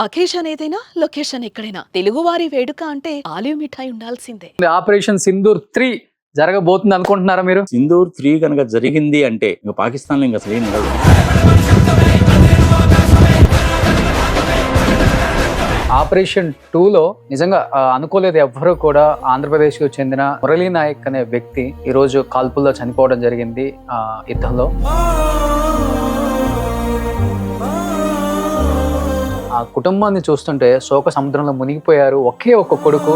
Occasion ఏదైనా location ఎక్కడైనా తెలుగువారి వేడుక అంటే ఆలివ్ మిఠాయి ఉండాల్సిందే. ఆపరేషన్ సింధూర్ 3 జరగబోతుంది అనుకుంటున్నారా మీరు? సింధూర్ 3 కనుక జరిగింది అంటే ఇంకా పాకిస్తాన్లో ఇంకా అసలు ఏం ఉండదు. ఆపరేషన్ 2లో నిజంగా అనుకోలేదు ఎవ్వరూ కూడా. ఆంధ్రప్రదేశ్కు చెందిన మురళీ నాయక్ అనే వ్యక్తి ఈ రోజు కాల్పుల్లో చనిపోవడం జరిగింది యుద్ధంలో. ఆ కుటుంబాన్ని చూస్తుంటే శోక సముద్రంలో మునిగిపోయారు. ఒకే ఒక్క కొడుకు.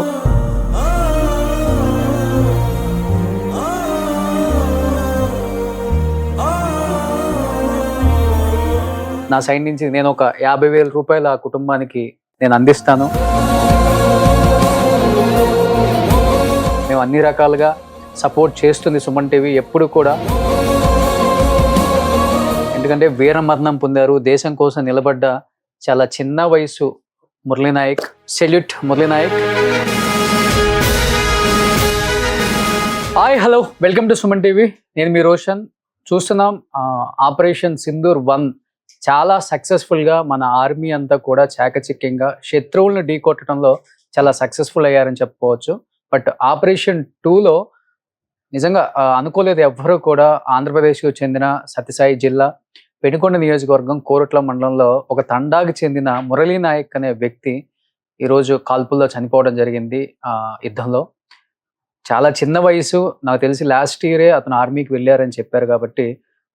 నా సైడ్ నుంచి నేను ఒక 50,000 రూపాయలు ఆ కుటుంబానికి నేను అందిస్తాను. మేము అన్ని రకాలుగా సపోర్ట్ చేస్తుంది సుమన్ టీవీ ఎప్పుడు కూడా. ఎందుకంటే వీరమరణం పొందారు, దేశం కోసం నిలబడ్డ చాలా చిన్న వయసు Murali Nayak. Salute Murali Nayak. Hi, hello, welcome to Suman TV. నేను మీ రోషన్. చూస్తున్నాం ఆపరేషన్ సింధూర్ 1 చాలా సక్సెస్ఫుల్గా మన ఆర్మీ అంతా కూడా చాకచక్యంగా శత్రువులను ఢీకొట్టడంలో చాలా సక్సెస్ఫుల్ అయ్యారని చెప్పుకోవచ్చు. బట్ ఆపరేషన్ 2లో నిజంగా అనుకోలేదు ఎవ్వరూ కూడా. ఆంధ్రప్రదేశ్కు చెందిన సత్యసాయి జిల్లా పెనుకొండ నియోజకవర్గం కోరుట్ల మండలంలో ఒక తండాకి చెందిన మురళీ నాయక్ అనే వ్యక్తి ఈరోజు కాల్పుల్లో చనిపోవడం జరిగింది యుద్ధంలో. చాలా చిన్న వయసు, నాకు తెలిసి లాస్ట్ ఇయరే అతను ఆర్మీకి వెళ్ళారని చెప్పారు. కాబట్టి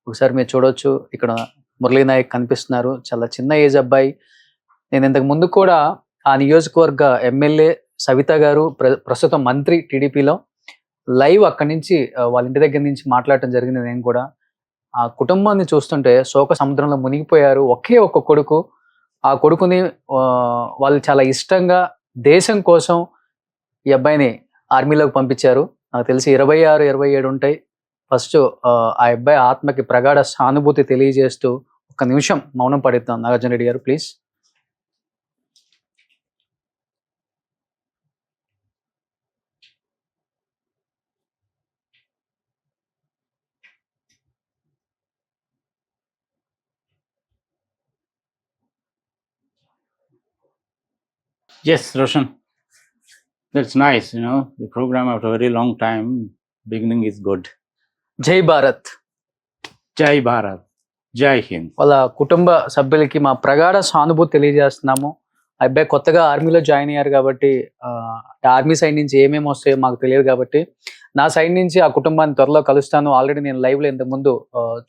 ఒకసారి మీరు చూడొచ్చు, ఇక్కడ మురళీ నాయక్ కనిపిస్తున్నారు. చాలా చిన్న ఏజ్ అబ్బాయి. నేను ఇంతకు ముందు కూడా ఆ నియోజకవర్గ ఎమ్మెల్యే సవిత గారు, ప్రస్తుతం మంత్రి టీడీపీలో, లైవ్ అక్కడి నుంచి వాళ్ళ ఇంటి దగ్గర నుంచి మాట్లాడటం జరిగింది. నేను కూడా ఆ కుటుంబాన్ని చూస్తుంటే శోక సముద్రంలో మునిగిపోయారు. ఒకే ఒక్క కొడుకు. ఆ కొడుకుని వాళ్ళు చాలా ఇష్టంగా దేశం కోసం ఈ అబ్బాయిని ఆర్మీలోకి పంపించారు. నాకు తెలిసి 26, 27 ఉంటాయి. ఫస్ట్ ఆ అబ్బాయి ఆత్మకి ప్రగాఢ సానుభూతి తెలియజేస్తూ ఒక నిమిషం మౌనం పడిద్దాం. నాగార్జున రెడ్డి గారు, please. Yes, Roshan. That's nice, the program after a very long time, beginning is good. జై Bharat. Jai Bharat, Jai Hind. వాళ్ళ కుటుంబ సభ్యులకి మా ప్రగాఢ సానుభూతి తెలియజేస్తున్నాము. ఆ అబ్బాయి కొత్తగా ఆర్మీలో జాయిన్ అయ్యారు కాబట్టి ఆర్మీ సైడ్ నుంచి ఏమేమి వస్తాయో మాకు తెలియదు. కాబట్టి నా సైడ్ నుంచి ఆ కుటుంబాన్ని త్వరలో కలుస్తాను. ఆల్రెడీ నేను లైవ్లో ఇంతకుముందు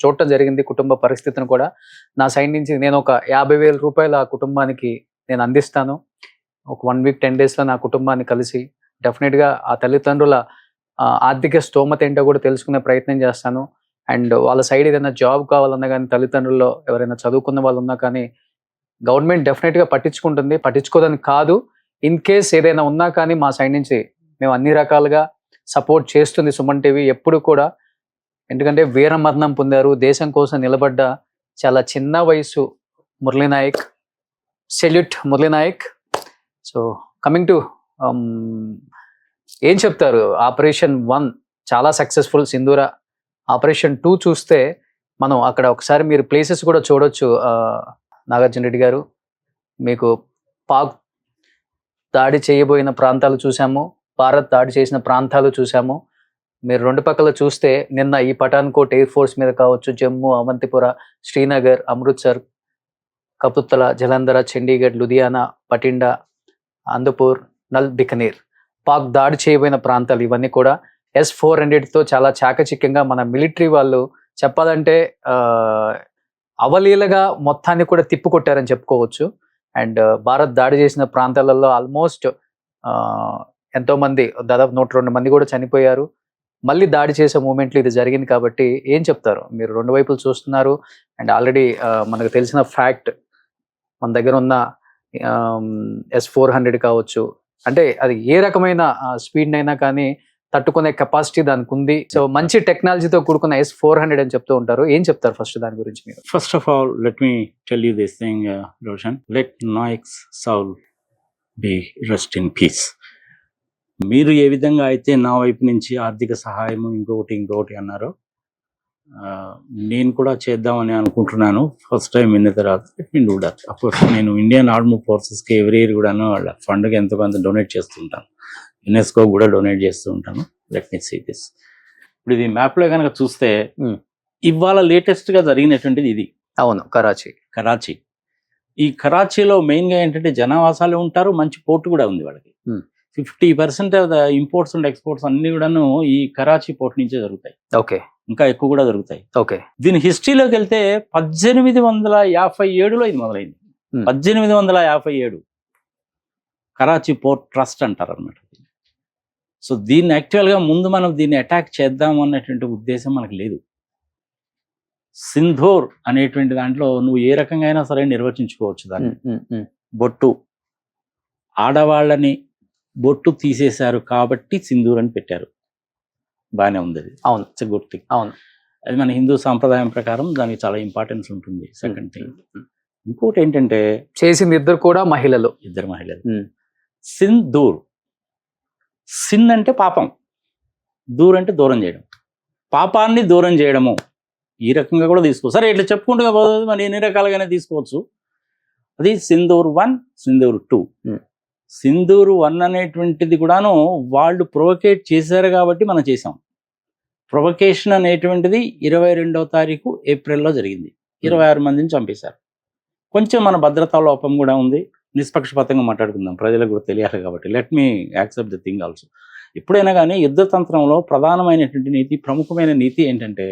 చూడటం జరిగింది కుటుంబ పరిస్థితిని కూడా. నా సైడ్ నుంచి నేను ఒక 50,000 రూపాయలు ఆ కుటుంబానికి నేను అందిస్తాను. ఒక 1 వీక్ 10 డేస్లో నా కుటుంబాన్ని కలిసి డెఫినెట్గా ఆ తల్లిదండ్రుల ఆర్థిక స్తోమత ఏంటో కూడా తెలుసుకునే ప్రయత్నం చేస్తాను. అండ్ వాళ్ళ సైడ్ ఏదైనా జాబ్ కావాలన్నా కానీ, తల్లిదండ్రుల్లో ఎవరైనా చదువుకున్న వాళ్ళు ఉన్నా కానీ గవర్నమెంట్ డెఫినెట్గా పట్టించుకుంటుంది. పట్టించుకోదని కాదు, ఇన్ కేస్ ఏదైనా ఉన్నా కానీ మా సైడ్ నుంచి మేము అన్ని రకాలుగా సపోర్ట్ చేస్తుంది సుమన్ టీవీ ఎప్పుడు కూడా. ఎందుకంటే వీరమరణం పొందారు, దేశం కోసం నిలబడ్డ చాలా చిన్న వయసు Murali Nayak. Salute Murali Nayak. So coming to ఏం చెప్తారు? ఆపరేషన్ 1 చాలా సక్సెస్ఫుల్ సింధూర. ఆపరేషన్ 2 చూస్తే మనం అక్కడ ఒకసారి మీరు ప్లేసెస్ కూడా చూడొచ్చు. నాగార్జున రెడ్డి గారు, మీకు పాక్ దాడి చేయబోయిన ప్రాంతాలు చూసాము, భారత్ దాడి చేసిన ప్రాంతాలు చూసాము. మీరు రెండు పక్కల చూస్తే నిన్న ఈ పఠాన్కోట్ ఎయిర్ ఫోర్స్ మీద కావచ్చు, జమ్మూ, అవంతిపుర, శ్రీనగర్, అమృత్సర్, కపుత్తల, జలంధర, చండీగఢ్, లుధియానా, పటిండా, అందపూర్, నల్ బికనీర్ పాక్ దాడి చేయబోయిన ప్రాంతాలు ఇవన్నీ కూడా S-400తో చాలా చాకచక్యంగా మన మిలిటరీ వాళ్ళు చెప్పాలంటే అవలీలగా మొత్తాన్ని కూడా తిప్పుకొట్టారని చెప్పుకోవచ్చు. అండ్ భారత్ దాడి చేసిన ప్రాంతాలలో ఆల్మోస్ట్ ఎంతోమంది, దాదాపు 102 మంది కూడా చనిపోయారు. మళ్ళీ దాడి చేసే మూమెంట్లు ఇది జరిగింది. కాబట్టి ఏం చెప్తారు? మీరు రెండు వైపులు చూస్తున్నారు. అండ్ ఆల్రెడీ మనకు తెలిసిన ఫ్యాక్ట్, మన దగ్గర ఉన్న S-400 కావచ్చు, అంటే అది ఏ రకమైన స్పీడ్ అయినా కానీ తట్టుకునే కెపాసిటీ దానికి ఉంది. సో మంచి టెక్నాలజీతో కూడుకున్న S-400 అని చెప్తూ ఉంటారు. ఏం చెప్తారు ఫస్ట్ దాని గురించి మీరు? First of all, let me tell you this thing, Roshan. Let Naik's soul be rest in peace. మీరు ఏ విధంగా అయితే నా వైపు నుంచి ఆర్థిక సహాయం ఇంకొకటి అన్నారో, నేను కూడా చేద్దామని అనుకుంటున్నాను. ఫస్ట్ టైం విన్న తర్వాత let me do that. Of course నేను ఇండియన్ ఆర్మీ ఫోర్సెస్కి ఎవ్రీ ఇయర్ కూడాను వాళ్ళ ఫండ్కి ఎంతో కొంత డొనేట్ చేస్తూ ఉంటాను. యునెస్కో కూడా డొనేట్ చేస్తూ ఉంటాను. Let me see this. ఇప్పుడు ఇది మ్యాప్లో కనుక చూస్తే ఇవాళ లేటెస్ట్గా జరిగినటువంటిది ఇది. అవును, కరాచీ. ఈ కరాచీలో మెయిన్గా ఏంటంటే జనావాసాలు ఉంటారు, మంచి పోర్టు కూడా ఉంది వాళ్ళకి. 50% of the imports and exports అన్ని కూడాను ఈ కరాచీ పోర్ట్ నుంచే జరుగుతాయి. ఓకే, ఇంకా ఎక్కువ కూడా జరుగుతాయి. ఓకే. దీని హిస్టరీలోకి వెళ్తే 1857లో ఇది మొదలైంది. 1857 కరాచీ పోర్ట్ ట్రస్ట్ అంటారు అనమాట. సో దీన్ని యాక్చువల్గా ముందు మనం దీన్ని అటాక్ చేద్దాం అన్నటువంటి ఉద్దేశం మనకు లేదు. సింధూర్ అనేటువంటి దాంట్లో నువ్వు ఏ రకంగా అయినా సరే నిర్వచించుకోవచ్చు దాన్ని. బొట్టు, ఆడవాళ్ళని బొట్టు తీసేశారు కాబట్టి సింధూర్ అని పెట్టారు. బాగానే ఉంది అది. అవును, ఇట్స్ గుడ్ థింగ్. అవును, అది మన హిందూ సాంప్రదాయం ప్రకారం దానికి చాలా ఇంపార్టెన్స్ ఉంటుంది. సెకండ్ థింగ్, ఇంకోటి ఏంటంటే చేసింది ఇద్దరు కూడా మహిళలు. సింధూర్, సిన్ అంటే పాపం, దూర్ అంటే దూరం చేయడం, పాపాన్ని దూరం చేయడము. ఈ రకంగా కూడా తీసుకోవచ్చు. సరే ఇట్లా చెప్పుకుంటూ పోతుంది, మరి ఎన్ని రకాలుగానే తీసుకోవచ్చు. అది సింధూర్ 1, సింధూర్ 2. సింధూర్ 1 అనేటువంటిది కూడాను వాళ్ళు ప్రొవోకేట్ చేశారు కాబట్టి మనం చేసాం. ప్రొవొకేషన్ అనేటువంటిది 22వ తారీఖు ఏప్రిల్లో జరిగింది. 26 మందిని చంపేశారు. కొంచెం మన భద్రతా లోపం కూడా ఉంది. నిష్పక్షపాతంగా మాట్లాడుకుందాం, ప్రజలకు కూడా తెలియాలి కాబట్టి. Let me accept the thing also. ఎప్పుడైనా కానీ యుద్ధతంత్రంలో ప్రధానమైనటువంటి నీతి, ప్రముఖమైన నీతి ఏంటంటే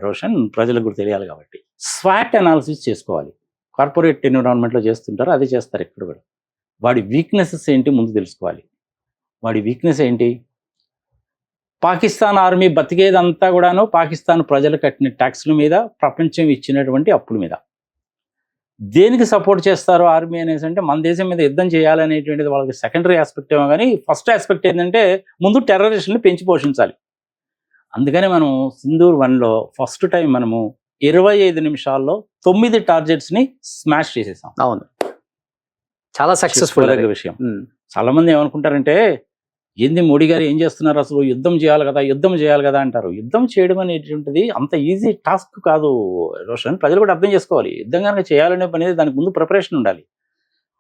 రోషన్, ప్రజలకు కూడా తెలియాలి కాబట్టి స్వాట్ అనాలిసిస్ చేసుకోవాలి. కార్పొరేట్ ఎన్విరాన్మెంట్లో చేస్తుంటారు, అదే చేస్తారు ఇక్కడ కూడా. వాడి వీక్నెసెస్ ఏంటి ముందు తెలుసుకోవాలి. వాడి వీక్నెస్ ఏంటి? పాకిస్తాన్ ఆర్మీ బతికేదంతా కూడాను పాకిస్తాన్ ప్రజలు కట్టిన ట్యాక్స్ల మీద, ప్రపంచం ఇచ్చినటువంటి అప్పుల మీద. దేనికి సపోర్ట్ చేస్తారు ఆర్మీ అనేసి అంటే మన దేశం మీద యుద్ధం చేయాలనేటువంటిది వాళ్ళకి సెకండరీ ఆస్పెక్ట్ ఏమో, కానీ ఫస్ట్ ఆస్పెక్ట్ ఏంటంటే ముందు టెర్రరిస్టులను పెంచి పోషించాలి. అందుకని మనం సింధూర్ 1లో ఫస్ట్ టైం మనము 25 నిమిషాల్లో 9 టార్గెట్స్ని స్మాష్ చేసేసాం. అవును, చాలా సక్సెస్ఫుల్ విషయం. చాలా మంది ఏమనుకుంటారంటే, ఏంది మోడీ గారు ఏం చేస్తున్నారు, అసలు యుద్ధం చేయాలి కదా అంటారు. యుద్ధం చేయడం అనేటువంటిది అంత ఈజీ టాస్క్ కాదు రోషన్. ప్రజలు కూడా అర్థం చేసుకోవాలి. యుద్ధం కనుక చేయాలనే పని దానికి ముందు ప్రిపరేషన్ ఉండాలి.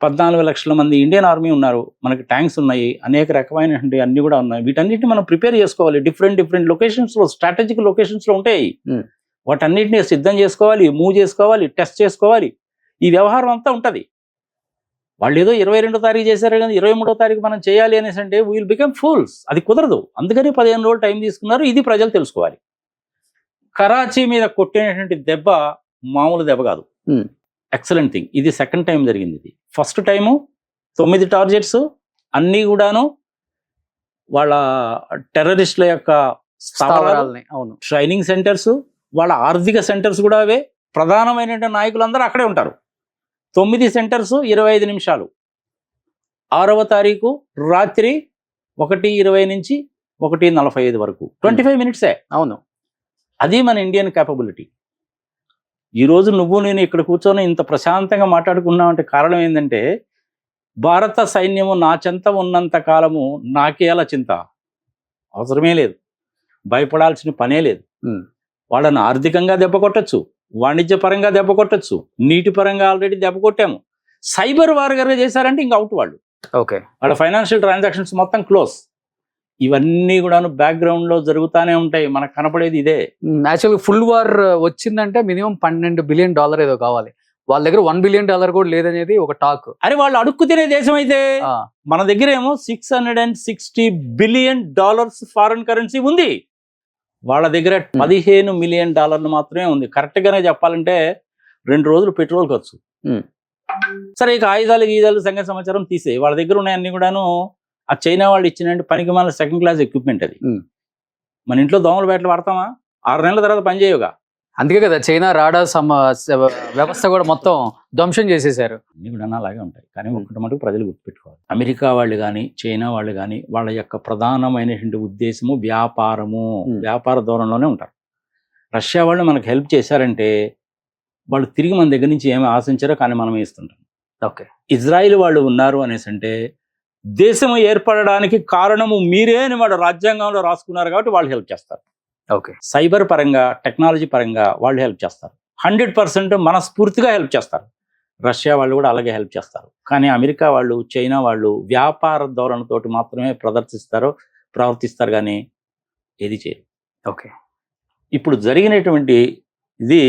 14 లక్షల మంది ఇండియన్ ఆర్మీ ఉన్నారు, మనకి ట్యాంక్స్ ఉన్నాయి, అనేక రకమైనటువంటి అన్ని కూడా ఉన్నాయి. వీటన్నిటిని మనం ప్రిపేర్ చేసుకోవాలి. డిఫరెంట్ లొకేషన్స్లో, స్ట్రాటజిక్ లొకేషన్స్లో ఉంటాయి. వాటన్నిటిని సిద్ధం చేసుకోవాలి, మూవ్ చేసుకోవాలి, టెస్ట్ చేసుకోవాలి. ఈ వ్యవహారం అంతా ఉంటుంది. వాళ్ళు ఏదో 22వ తారీఖు చేశారు కానీ 23వ తారీఖు మనం చేయాలి అనేసి అంటే విల్ బికమ్ ఫూల్స్. అది కుదరదు. అందుకని 15 రోజులు టైం తీసుకున్నారు. ఇది ప్రజలు తెలుసుకోవాలి. కరాచీ మీద కొట్టినటువంటి దెబ్బ మామూలు దెబ్బ కాదు. Excellent thing. ఇది సెకండ్ టైం జరిగింది. ఇది ఫస్ట్ టైము 9 టార్గెట్స్ అన్నీ కూడాను వాళ్ళ టెర్రరిస్టుల యొక్క స్థావరాలని, అవును, ట్రైనింగ్ సెంటర్స్, వాళ్ళ ఆర్థిక సెంటర్స్ కూడా అవే. ప్రధానమైన నాయకులందరూ అక్కడే ఉంటారు. 9 సెంటర్స్ 25 నిమిషాలు. 6వ తారీఖు రాత్రి 1:20 నుంచి 1:45 వరకు 25 మినిట్సే. అవును, అది మన ఇండియన్ క్యాపబిలిటీ. ఈరోజు నువ్వు నేను ఇక్కడ కూర్చొని ఇంత ప్రశాంతంగా మాట్లాడుకున్నామంటే కారణం ఏంటంటే, భారత సైన్యము నా చెంత ఉన్నంత కాలము నాకేలా చింత అవసరమే లేదు, భయపడాల్సిన పనే లేదు. వాళ్ళని ఆర్థికంగా దెబ్బ కొట్టచ్చు, వాణిజ్య పరంగా దెబ్బ కొట్టచ్చు, నీటి పరంగా ఆల్రెడీ దెబ్బ కొట్టాము. సైబర్ వార్గా చేశారంటే ఇంకా అవుట్ వాళ్ళు. ఓకే, వాళ్ళ ఫైనాన్షియల్ ట్రాన్సాక్షన్స్ మొత్తం క్లోజ్. ఇవన్నీ కూడా బ్యాక్గ్రౌండ్ లో జరుగుతూనే ఉంటాయి. మనకు కనపడేది ఇదే. యాక్చువల్గా ఫుల్ వార్ వచ్చిందంటే మినిమం $12 బిలియన్ ఏదో కావాలి. వాళ్ళ దగ్గర $1 బిలియన్ కూడా లేదనేది ఒక టాక్. అరే వాళ్ళు అడుక్కు తినే దేశం అయితే, మన దగ్గర ఏమో $660 బిలియన్ ఫారెన్ కరెన్సీ ఉంది. వాళ్ళ దగ్గర $15 మిలియన్ మాత్రమే ఉంది. కరెక్ట్ గానే చెప్పాలంటే 2 రోజులు పెట్రోల్ ఖర్చు. సరే, ఇక ఆయుధాలు సంగతి సమాచారం తీసే, వాళ్ళ దగ్గర ఉన్నాయన్నీ కూడాను ఆ చైనా వాళ్ళు ఇచ్చిన పనికి మన సెకండ్ క్లాస్ ఎక్విప్మెంట్. అది మన ఇంట్లో దోమల బ్యాట్లు వాడతామా? 6 నెలల తర్వాత పనిచేయవుగా. అందుకే కదా చైనా రాడార్ వ్యవస్థ కూడా మొత్తం ధ్వంసం చేసేసారు. అన్ని కూడా అలాగే ఉంటాయి. కానీ ఒకటి మటుకు ప్రజలు గుర్తుపెట్టుకోవాలి, అమెరికా వాళ్ళు కానీ చైనా వాళ్ళు కానీ వాళ్ళ యొక్క ప్రధానమైనటువంటి ఉద్దేశము వ్యాపారము, వ్యాపార ధోరణిలోనే ఉంటారు. రష్యా వాళ్ళు మనకు హెల్ప్ చేశారంటే వాళ్ళు తిరిగి మన దగ్గర నుంచి ఏమి ఆశించారో కానీ మనమే ఇస్తుంటాం. ఓకే, ఇజ్రాయిల్ వాళ్ళు ఉన్నారు అనేసి అంటే దేశము ఏర్పడడానికి కారణము మీరే అని వాడు రాజ్యాంగంలో రాసుకున్నారు కాబట్టి వాళ్ళు హెల్ప్ చేస్తారు. ఓకే. సైబర్ పరంగా, టెక్నాలజీ పరంగా వాళ్ళు హెల్ప్ చేస్తారు. 100% మనస్ఫూర్తిగా హెల్ప్ చేస్తారు. రష్యా వాళ్ళు కూడా అలాగే హెల్ప్ చేస్తారు. కానీ అమెరికా వాళ్ళు, చైనా వాళ్ళు వ్యాపార ధోరణితోటి మాత్రమే ప్రవర్తిస్తారు కానీ ఏది చేయరు. ఓకే. ఇప్పుడు జరిగినటువంటి ఇది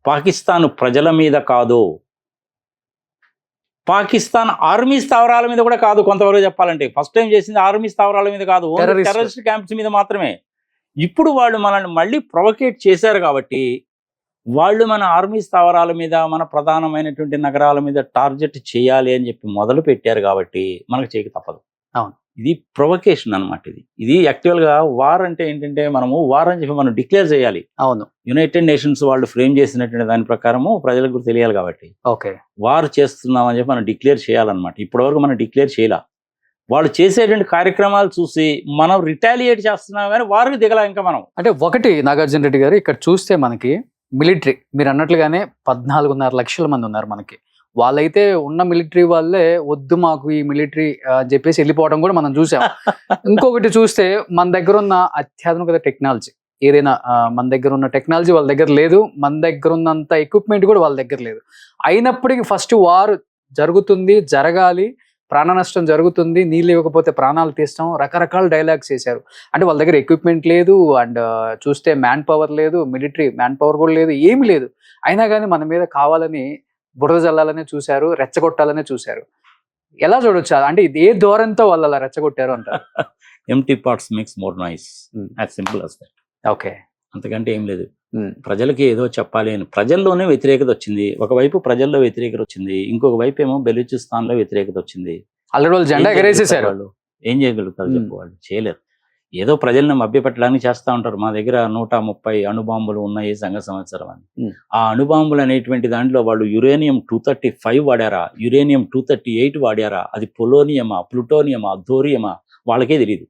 పాకిస్తాన్ ప్రజల మీద కాదు, పాకిస్తాన్ ఆర్మీ స్థావరాల మీద కూడా కాదు. కొంతవరకు చెప్పాలంటే ఫస్ట్ టైం చేసింది ఆర్మీ స్థావరాల మీద కాదు, టెర్రరిస్ట్ క్యాంప్స్ మీద మాత్రమే. ఇప్పుడు వాళ్ళు మనల్ని మళ్ళీ ప్రొవోకేట్ చేశారు కాబట్టి వాళ్ళు మన ఆర్మీ స్థావరాల మీద, మన ప్రధానమైనటువంటి నగరాల మీద టార్గెట్ చేయాలి అని చెప్పి మొదలు పెట్టారు కాబట్టి మనకు చేయక తప్పదు. అవును. ఇది ప్రొవకేషన్ అనమాట. ఇది యాక్చువల్గా వార్ అంటే ఏంటంటే మనము వార్ అని చెప్పి మనం డిక్లేర్ చేయాలి. అవును. యునైటెడ్ నేషన్స్ వాళ్ళు ఫ్రేమ్ చేసినటువంటి దాని ప్రకారము ప్రజలకు కూడా తెలియాలి కాబట్టి ఓకే. వార్ చేస్తున్నాం అని చెప్పి మనం డిక్లేర్ చేయాలన్నమాట. ఇప్పటివరకు మనం డిక్లేర్ చేయాల. వాళ్ళు చేసేటువంటి కార్యక్రమాలు చూసి మనం రిటాలియేట్ చేస్తున్నాం కానీ వారికి దిగల ఇంకా మనం. అంటే ఒకటి నాగార్జున రెడ్డి గారు, ఇక్కడ చూస్తే మనకి మిలిటరీ మీరు అన్నట్లుగానే 14.5 లక్షల మంది ఉన్నారు మనకి. వాళ్ళైతే ఉన్న మిలిటరీ వాళ్ళే వద్దు మాకు ఈ మిలిటరీ అని చెప్పేసి వెళ్ళిపోవడం కూడా మనం చూసాం. ఇంకొకటి చూస్తే మన దగ్గర ఉన్న అత్యాధునిక టెక్నాలజీ, ఏదైనా మన దగ్గర ఉన్న టెక్నాలజీ వాళ్ళ దగ్గర లేదు, మన దగ్గర ఉన్నంత ఎక్విప్మెంట్ కూడా వాళ్ళ దగ్గర లేదు. అయినప్పటికీ ఫస్ట్ వార్ జరుగుతుంది, జరగాలి, ప్రాణ నష్టం జరుగుతుంది, నీళ్ళు ఇవ్వకపోతే ప్రాణాలు తీస్తాం, రకరకాల డైలాగ్స్ చేశారు. అంటే వాళ్ళ దగ్గర ఎక్విప్మెంట్ లేదు, అండ్ చూస్తే మ్యాన్ పవర్ లేదు, మిలిటరీ మ్యాన్ పవర్ కూడా లేదు, ఏమీ లేదు. అయినా కానీ మన మీద కావాలని బురద జల్లాలనే చూశారు, రెచ్చగొట్టాలనే చూశారు. ఎలా చూడొచ్చు? అంటే ఇది ఏ ధోరణితో వాళ్ళు అలా రెచ్చగొట్టారు అంటారు? Empty parts makes more noise, as simple as that. Okay. అంతకంటే ఏం లేదు. ప్రజలకి ఏదో చెప్పాలి అని ప్రజల్లోనే వ్యతిరేకత వచ్చింది. ఒకవైపు ప్రజల్లో వ్యతిరేకత వచ్చింది, ఇంకొక వైపు ఏమో బెలూచిస్తాన్ లో వ్యతిరేకత వచ్చింది. ఆల్రెడీ వాళ్ళు జెండా ఎగరేసేసారు. వాళ్ళు ఏం చేయగలుగుతారు చెప్పు? వాళ్ళు చేయలేరు. ఏదో ప్రజలను మభ్యపెట్టడానికి చేస్తూ ఉంటారు. మా దగ్గర 130 అణుబాంబులు ఉన్నాయి సంఘ సంవత్సరం అని. ఆ అణుబాంబులు అనేటువంటి దాంట్లో వాళ్ళు యురేనియం 235 వాడారా, యురేనియం 238 వాడారా, అది పొలోనియమా, ప్లూటోనియమా, థోరియమా వాళ్ళకే తెలియదు.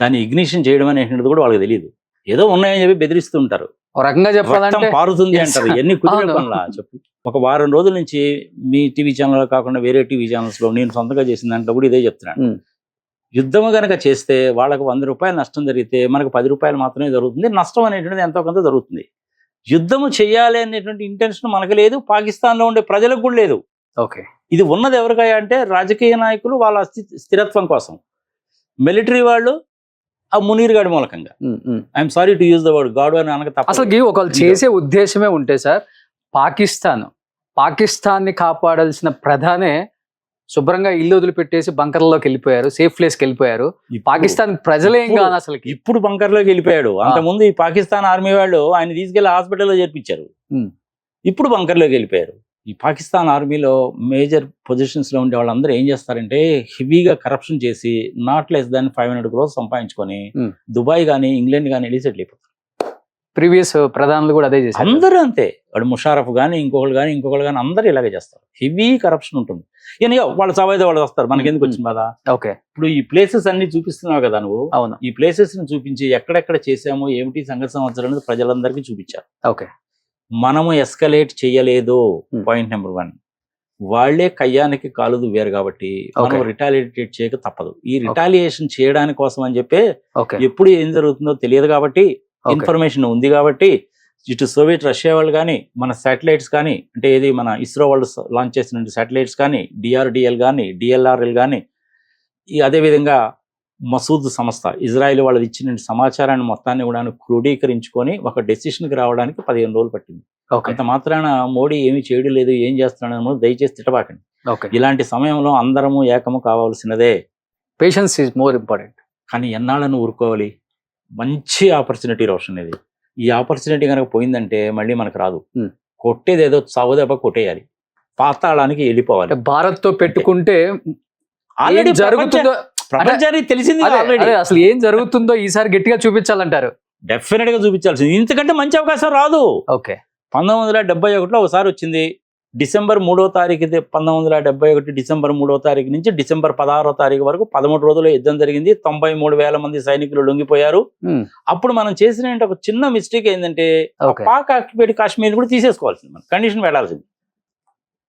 దాన్ని ఇగ్నిషన్ చేయడం అనేటువంటిది కూడా వాళ్ళకి తెలియదు. ఏదో ఉన్నాయని చెప్పి బెదిరిస్తూ ఉంటారు. ఒక రకంగా చెప్పాలంటే పారుతుంది అంటారు. ఎన్ని కుదిరే పనులా చెప్పు. ఒక వారం రోజుల నుంచి మీ టీవీ ఛానల్ కాకుండా వేరే టీవీ ఛానల్స్ లో నేను సొంతంగా చేసిన దాంట్లో కూడా ఇదే చెప్తున్నాను. యుద్ధం కనుక చేస్తే వాళ్ళకు 100 రూపాయలు నష్టం జరిగితే మనకు 10 రూపాయలు మాత్రమే జరుగుతుంది. నష్టం అనేటువంటిది ఎంతో కొంత జరుగుతుంది. యుద్ధము చేయాలి అనేటువంటి ఇంటెన్షన్ మనకు లేదు, పాకిస్తాన్ లో ఉండే ప్రజలకు కూడా లేదు. ఓకే. ఇది ఉన్నది ఎవరికై అంటే రాజకీయ నాయకులు వాళ్ళ స్థిరత్వం కోసం, మిలిటరీ వాళ్ళు ఆ మునీర్ గాడి మూలకంగా. I'm sorry to use the word గాడ్ అని అనక తప్ప. అసలు ఒకళ్ళు చేసే ఉద్దేశమే ఉంటే సార్, పాకిస్తాన్ని కాపాడాల్సిన ప్రధానే శుభ్రంగా ఇల్లు వదిలిపెట్టేసి బంకర్లోకి వెళ్ళిపోయారు, సేఫ్ ప్లేస్కి వెళ్ళిపోయారు. పాకిస్తాన్ ప్రజలేం కాదు అసలు. ఇప్పుడు బంకర్లోకి వెళ్ళిపోయాడు. అంతకుముందు ఈ పాకిస్తాన్ ఆర్మీ వాళ్ళు ఆయన తీసుకెళ్లి హాస్పిటల్లో చేర్పించారు. ఇప్పుడు బంకర్లోకి వెళ్ళిపోయారు. ఈ పాకిస్తాన్ ఆర్మీలో మేజర్ పొజిషన్స్ లో ఉండే వాళ్ళందరూ ఏం చేస్తారంటే హెవీగా కరప్షన్ చేసి నాట్ లెస్ దాన్ 500 crores సంపాదించుకొని దుబాయ్ కానీ ఇంగ్లాండ్ కానీ వెళ్ళి సెటిల్ అయిపోతారు. ప్రీవియస్ ప్రధానులు కూడా అదే చేశారు. అందరూ అంతే. వాడు ముషారఫ్ కానీ ఇంకొకరు కానీ అందరూ ఇలాగే చేస్తారు. హెవీ కరప్షన్ ఉంటుంది. వాళ్ళు చవైతే వాళ్ళు వస్తారు, మనకి ఎందుకు వచ్చింది కదా. ఓకే. ఇప్పుడు ఈ ప్లేసెస్ అన్ని చూపిస్తున్నావు కదా నువ్వు. అవును. ఈ ప్లేసెస్ ని చూపించి ఎక్కడెక్కడ చేసామో ఏమిటి సంఘ సంవత్సరం అనేది ప్రజలందరికీ చూపించారు. ఓకే. మనము ఎస్కలేట్ చేయలేదు. Point number 1. వాళ్లే కయ్యానికి కాలు దువ్వారు కాబట్టి మనం రిటాలియేట్ చేయక తప్పదు. ఈ రిటాలియేషన్ చేయడానికి కోసం అని చెప్పి ఎప్పుడు ఏం జరుగుతుందో తెలియదు కాబట్టి, ఇన్ఫర్మేషన్ ఉంది కాబట్టి, ఇటు సోవియట్ రష్యా వాళ్ళు కానీ మన శాటిలైట్స్ కానీ, అంటే ఏది మన ఇస్రో వాళ్ళు లాంచ్ చేసిన శాటిలైట్స్ కానీ, డిఆర్డిఎల్ కానీ, డిఎల్ఆర్ఎల్ కానీ, అదేవిధంగా మసూద్ సంస్థ ఇజ్రాయెల్ వాళ్ళది ఇచ్చిన సమాచారాన్ని మొత్తాన్ని కూడా క్రోడీకరించుకొని ఒక డెసిషన్కి రావడానికి 15 రోజులు పట్టింది. అంత మాత్రాన మోడీ ఏమీ చేయడం లేదు, ఏం చేస్తున్నాడో దయచేసి తిట్టబాకండి. ఇలాంటి సమయంలో అందరము ఏకము కావాల్సినదే. Patience is more important. కానీ ఎన్నాళ్ళను ఊరుకోవాలి? మంచి ఆపర్చునిటీ రోషన్ ఇది. ఈ ఆపర్చునిటీ కనుక పోయిందంటే మళ్ళీ మనకు రాదు. కొట్టేది ఏదో చావుదెబ్బ కొట్టేయాలి, పాతాళానికి వెళ్ళిపోవాలి. భారత్ తో పెట్టుకుంటే ఆల్రెడీ జరుగుతుందో ప్రపంచానికి తెలిసింది. అసలు ఏం జరుగుతుందో ఈసారి గట్టిగా చూపించాలంటారు. డెఫినెట్ గా చూపించాల్సింది. ఇంతకంటే మంచి అవకాశం రాదు. ఓకే. 1971లో ఒకసారి వచ్చింది. డిసెంబర్ 3వ తారీఖు 1971 డిసెంబర్ 3వ తారీఖు నుంచి డిసెంబర్ 16వ తారీఖు వరకు 13 రోజులు యుద్ధం జరిగింది. 93,000 మంది సైనికులు లొంగిపోయారు. అప్పుడు మనం చేసిన ఒక చిన్న మిస్టేక్ ఏంటంటే పాక్ ఆక్యుపైడ్ కాశ్మీర్ కూడా తీసేసుకోవాల్సింది, మన కండిషన్ పెట్టాల్సింది.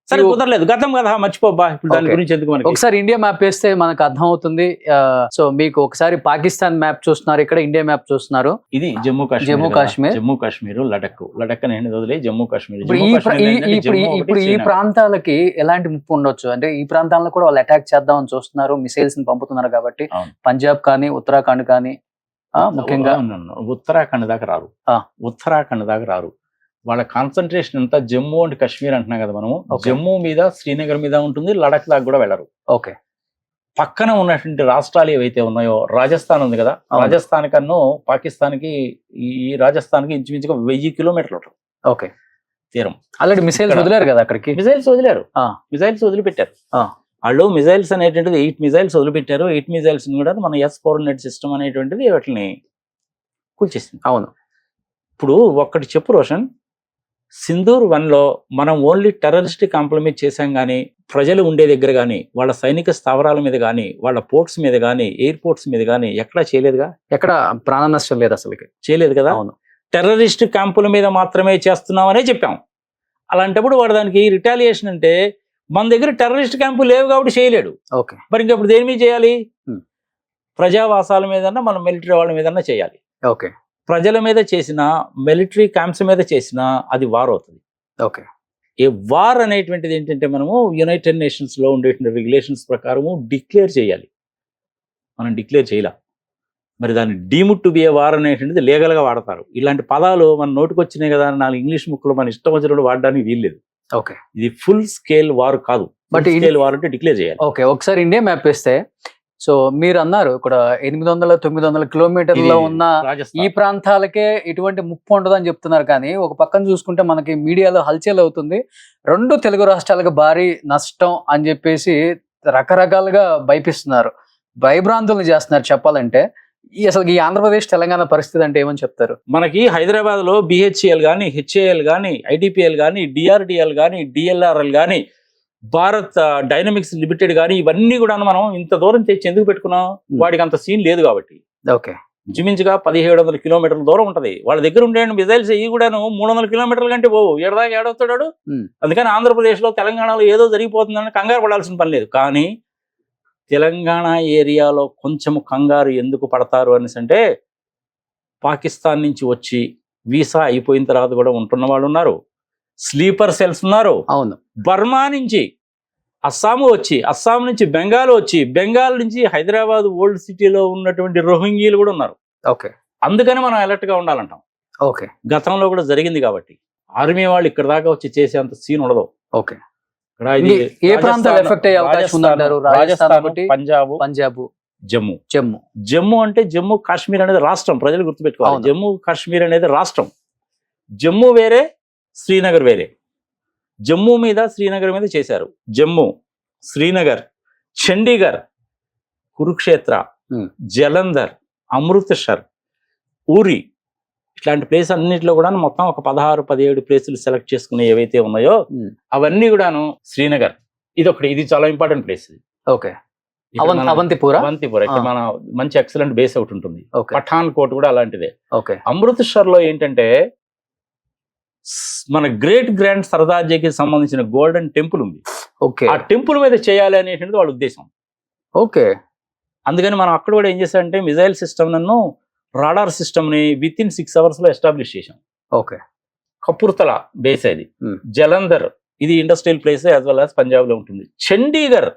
సరే కుదరలేదు, గతం కదా మర్చిపోబ్బా, ఇప్పుడు దాని Okay. గురించి ఎందుకు మనకి. ఒకసారి ఇండియా మ్యాప్ వేస్తే మనకు అర్థం అవుతుంది. సో మీకు ఒకసారి పాకిస్తాన్ మ్యాప్ చూస్తున్నారు, ఇక్కడ ఇండియా మ్యాప్ చూస్తున్నారు. ఇది జమ్మూ కాశ్మీర్, జమ్మూ కాశ్మీర్. జమ్మూ కాశ్మీర్, లడక్ నేను వదిలే జమ్మూ కాశ్మీర్. ఇప్పుడు జమ్మూ ఈ కాశ్మీర్ ఏంటంటే జమ్మూ ఒకటి, ఇప్పుడు ఈ శ్రీనగర్. ప్రాంతాలకి ఎలాంటి ముప్పు ఉండొచ్చు అంటే ఈ ప్రాంతాలను కూడా వాళ్ళు అటాక్ చేద్దామని చూస్తున్నారు, మిసైల్స్ ని పంపుతున్నారు కాబట్టి. అవును. పంజాబ్ కానీ ఉత్తరాఖండ్ కానీ ముఖ్యంగా అవును, ఉత్తరాఖండ్ దాకా రారు. ఆ. ఉత్తరాఖండ్ దాకా రారు. వాళ్ళ కాన్సన్ట్రేషన్ అంతా జమ్మూ అండ్ కాశ్మీర్ అంటున్నాం కదా మనము. Okay. జమ్మూ మీద, శ్రీనగర్ మీద ఉంటుంది, లడక్ దాకా కూడా వెళ్ళరు. ఓకే. పక్కన ఉన్నటువంటి రాష్ట్రాలు ఏవైతే ఉన్నాయో, రాజస్థాన్ ఉంది కదా, అవును. రాజస్థాన్ కన్నా పాకిస్తాన్కి, ఈ రాజస్థాన్కి ఇంచుమించుగా 1000 కిలోమీటర్లు ఉంటుంది ఓకే. తీరం. ఆల్రెడీ మిసైల్స్ ఇక్కడ- వదిలేరు కదా అక్కడికి. మిజైల్స్ వదిలేరు, ఆ. మిజైల్స్ వదిలిపెట్టారు. ఆ. వాళ్ళు మిజైల్స్ అనేటువంటిది 8 మిజైల్స్ వదిలిపెట్టారు. 8 మిజైల్స్ కూడా మన S-400 సిస్టమ్ అనేటువంటిది వాటిని కూల్చేసింది. అవును. ఇప్పుడు ఒక్కటి చెప్పు రోషన్, సింధూర్ 1లో మనం ఓన్లీ టెర్రరిస్ట్ కాంప్రమైజ్ చేశాం కానీ, ప్రజలు ఉండే దగ్గర కానీ, వాళ్ళ సైనిక స్థావరాల మీద కానీ, వాళ్ళ పోర్ట్స్ మీద కానీ, ఎయిర్పోర్ట్స్ మీద కానీ ఎక్కడా చేయలేదుగా. ఎక్కడ ప్రాణ నష్టం లేదు అసలుకి. చేయలేదు కదా. అవును. టెర్రరిస్ట్ క్యాంపుల మీద మాత్రమే చేస్తున్నామనే చెప్పాం. అలాంటప్పుడు వాడు దానికి రిటాలియేషన్ అంటే, మన దగ్గర టెర్రరిస్ట్ క్యాంపు లేవు కాబట్టి చేయలేడు. ఓకే. మరి ఇంకప్పుడు దేని మీద చేయాలి? Hmm. ప్రజావాసాల మీదన్నా, మన మిలిటరీ వాళ్ళ మీదన్నా చేయాలి. ఓకే. ప్రజల మీద చేసిన, మిలిటరీ క్యాంప్స్ మీద చేసిన, అది వార్ అవుతుంది. ఓకే. ఏ వార్ అనేటువంటిది ఏంటంటే, మనము యునైటెడ్ నేషన్స్ లో ఉండేటువంటి రెగ్యులేషన్స్ ప్రకారము డిక్లేర్ చేయాలి. మనం డిక్లేర్ చేయాల. మరి దాన్ని deemed to be a war అనేటువంటిది లీగల్ గా వాడతారు. ఇలాంటి పదాలు మన నోటికి వచ్చినాయి కదా అని 4 ఇంగ్లీష్ ముక్కలు మన ఇష్టం వచ్చినప్పుడు వాడడానికి వీల్లేదు. ఓకే. ఇది ఫుల్ స్కేల్ వార్ కాదు. But ఫుల్ ఇది- స్కేల్ వార్ అంటే డిక్లేర్ చేయాలి. ఓకే. ఒకసారి ఇండియా మ్యాప్ వేస్తే, సో మీరు అన్నారు ఇక్కడ 800-900 కిలోమీటర్లో ఇది ఉన్న ఈ రాజస్థాన్. ప్రాంతాలకే ఎటువంటి ముప్పు ఉండదు అని చెప్తున్నారు. కానీ ఒక పక్కన చూసుకుంటే మనకి మీడియాలో హల్చల్ అవుతుంది, 2 తెలుగు రాష్ట్రాలకు భారీ నష్టం అని చెప్పేసి రకరకాలుగా భయపిస్తున్నారు, భయభ్రాంతులను చేస్తున్నారు. చెప్పాలంటే అసలు ఈ ఆంధ్రప్రదేశ్ తెలంగాణ పరిస్థితి అంటే ఏమని చెప్తారు? మనకి హైదరాబాద్ లో BHEL కానీ, HAL కానీ, IDPL కానీ, DRDL కానీ, DLRL కానీ, భారత్ డైనమిక్స్ లిమిటెడ్ కానీ, ఇవన్నీ కూడా మనం ఇంత దూరం తెచ్చి ఎందుకు పెట్టుకున్నాం? వాడికి అంత సీన్ లేదు కాబట్టి. ఓకే. ఇంచుమించుగా 1700 కిలోమీటర్ల దూరం ఉంటది. వాళ్ళ దగ్గర ఉండే మిజైల్స్ ఇవి కూడాను 300 కిలోమీటర్ల కంటే పోవు. ఏడదాకా ఏడవుతాడు. అందుకని ఆంధ్రప్రదేశ్ లో, తెలంగాణలో ఏదో జరిగిపోతుందని కంగారు పడాల్సిన పని లేదు. కానీ తెలంగాణ ఏరియాలో కొంచెం కంగారు ఎందుకు పడతారు అనేసి అంటే, పాకిస్తాన్ నుంచి వచ్చి వీసా అయిపోయిన తర్వాత కూడా ఉంటున్న వాళ్ళు ఉన్నారు, స్లీపర్ సెల్స్ ఉన్నారు. అవును. బర్మా నుంచి అస్సాం వచ్చి, అస్సాం నుంచి బెంగాల్ వచ్చి, బెంగాల్ నుంచి హైదరాబాద్ ఓల్డ్ సిటీలో ఉన్నటువంటి రోహింగ్యీలు కూడా ఉన్నారు. ఓకే. అందుకని మనం అలర్ట్ గా ఉండాలంటాం. ఓకే. గతంలో కూడా జరిగింది కాబట్టి. ఆర్మీ వాళ్ళు ఇక్కడ దాకా వచ్చి చేసేంత సీన్ ఉండదు. ఓకే. ఇక్కడ ఇది ఏ ప్రాంతాలు ఎఫెక్ట్ అయ్యే అవకాశం ఉందంటారు? రాజస్థాన్ ఒకటి, పంజాబ్, జమ్మూ. జమ్మూ అంటే జమ్మూ కాశ్మీర్ అనేది రాష్ట్రం, ప్రజలు గుర్తుపెట్టుకోవాలి. అవును. జమ్మూ కాశ్మీర్ అనేది రాష్ట్రం. జమ్మూ వేరే, శ్రీనగర్ వేరే. జమ్మూ మీద, శ్రీనగర్ మీద చేశారు. జమ్మూ, శ్రీనగర్, చండీగఢ్, కురుక్షేత్ర, జలంధర్, అమృత్సర్, ఊరి, ఇట్లాంటి ప్లేస్ అన్నింటిలో కూడా మొత్తం ఒక 16-17 ప్లేసులు సెలెక్ట్ చేసుకునే ఏవైతే ఉన్నాయో అవన్నీ కూడాను శ్రీనగర్. ఇది చాలా ఇంపార్టెంట్ ప్లేస్. ఓకే. అవంతిపూర్ ఇక్కడ మన మంచి ఎక్సలెంట్ బేస్ ఒకటి ఉంటుంది. ఓకే. పఠాన్ కోట్ కూడా అలాంటిదే. ఓకే. అమృత్సర్ లో ఏంటంటే మన గ్రేట్ గ్రాండ్ సర్దార్జీకి సంబంధించిన గోల్డెన్ టెంపుల్ ఉంది. ఓకే. ఆ టెంపుల్ మీద చేయాలి అనేటువంటిది వాళ్ళ ఉద్దేశం. ఓకే. అందుకని మనం అక్కడ కూడా ఏం చేశారంటే, మిజైల్ సిస్టమ్ నన్ను, రాడార్ సిస్టమ్ ని విత్ ఇన్ 6 hours లో ఎస్టాబ్లిష్ చేశాం. ఓకే. కపూర్తల బేస్ అది. జలంధర్ ఇది industrial place as well as Punjab లో ఉంటుంది. చండీగఢ్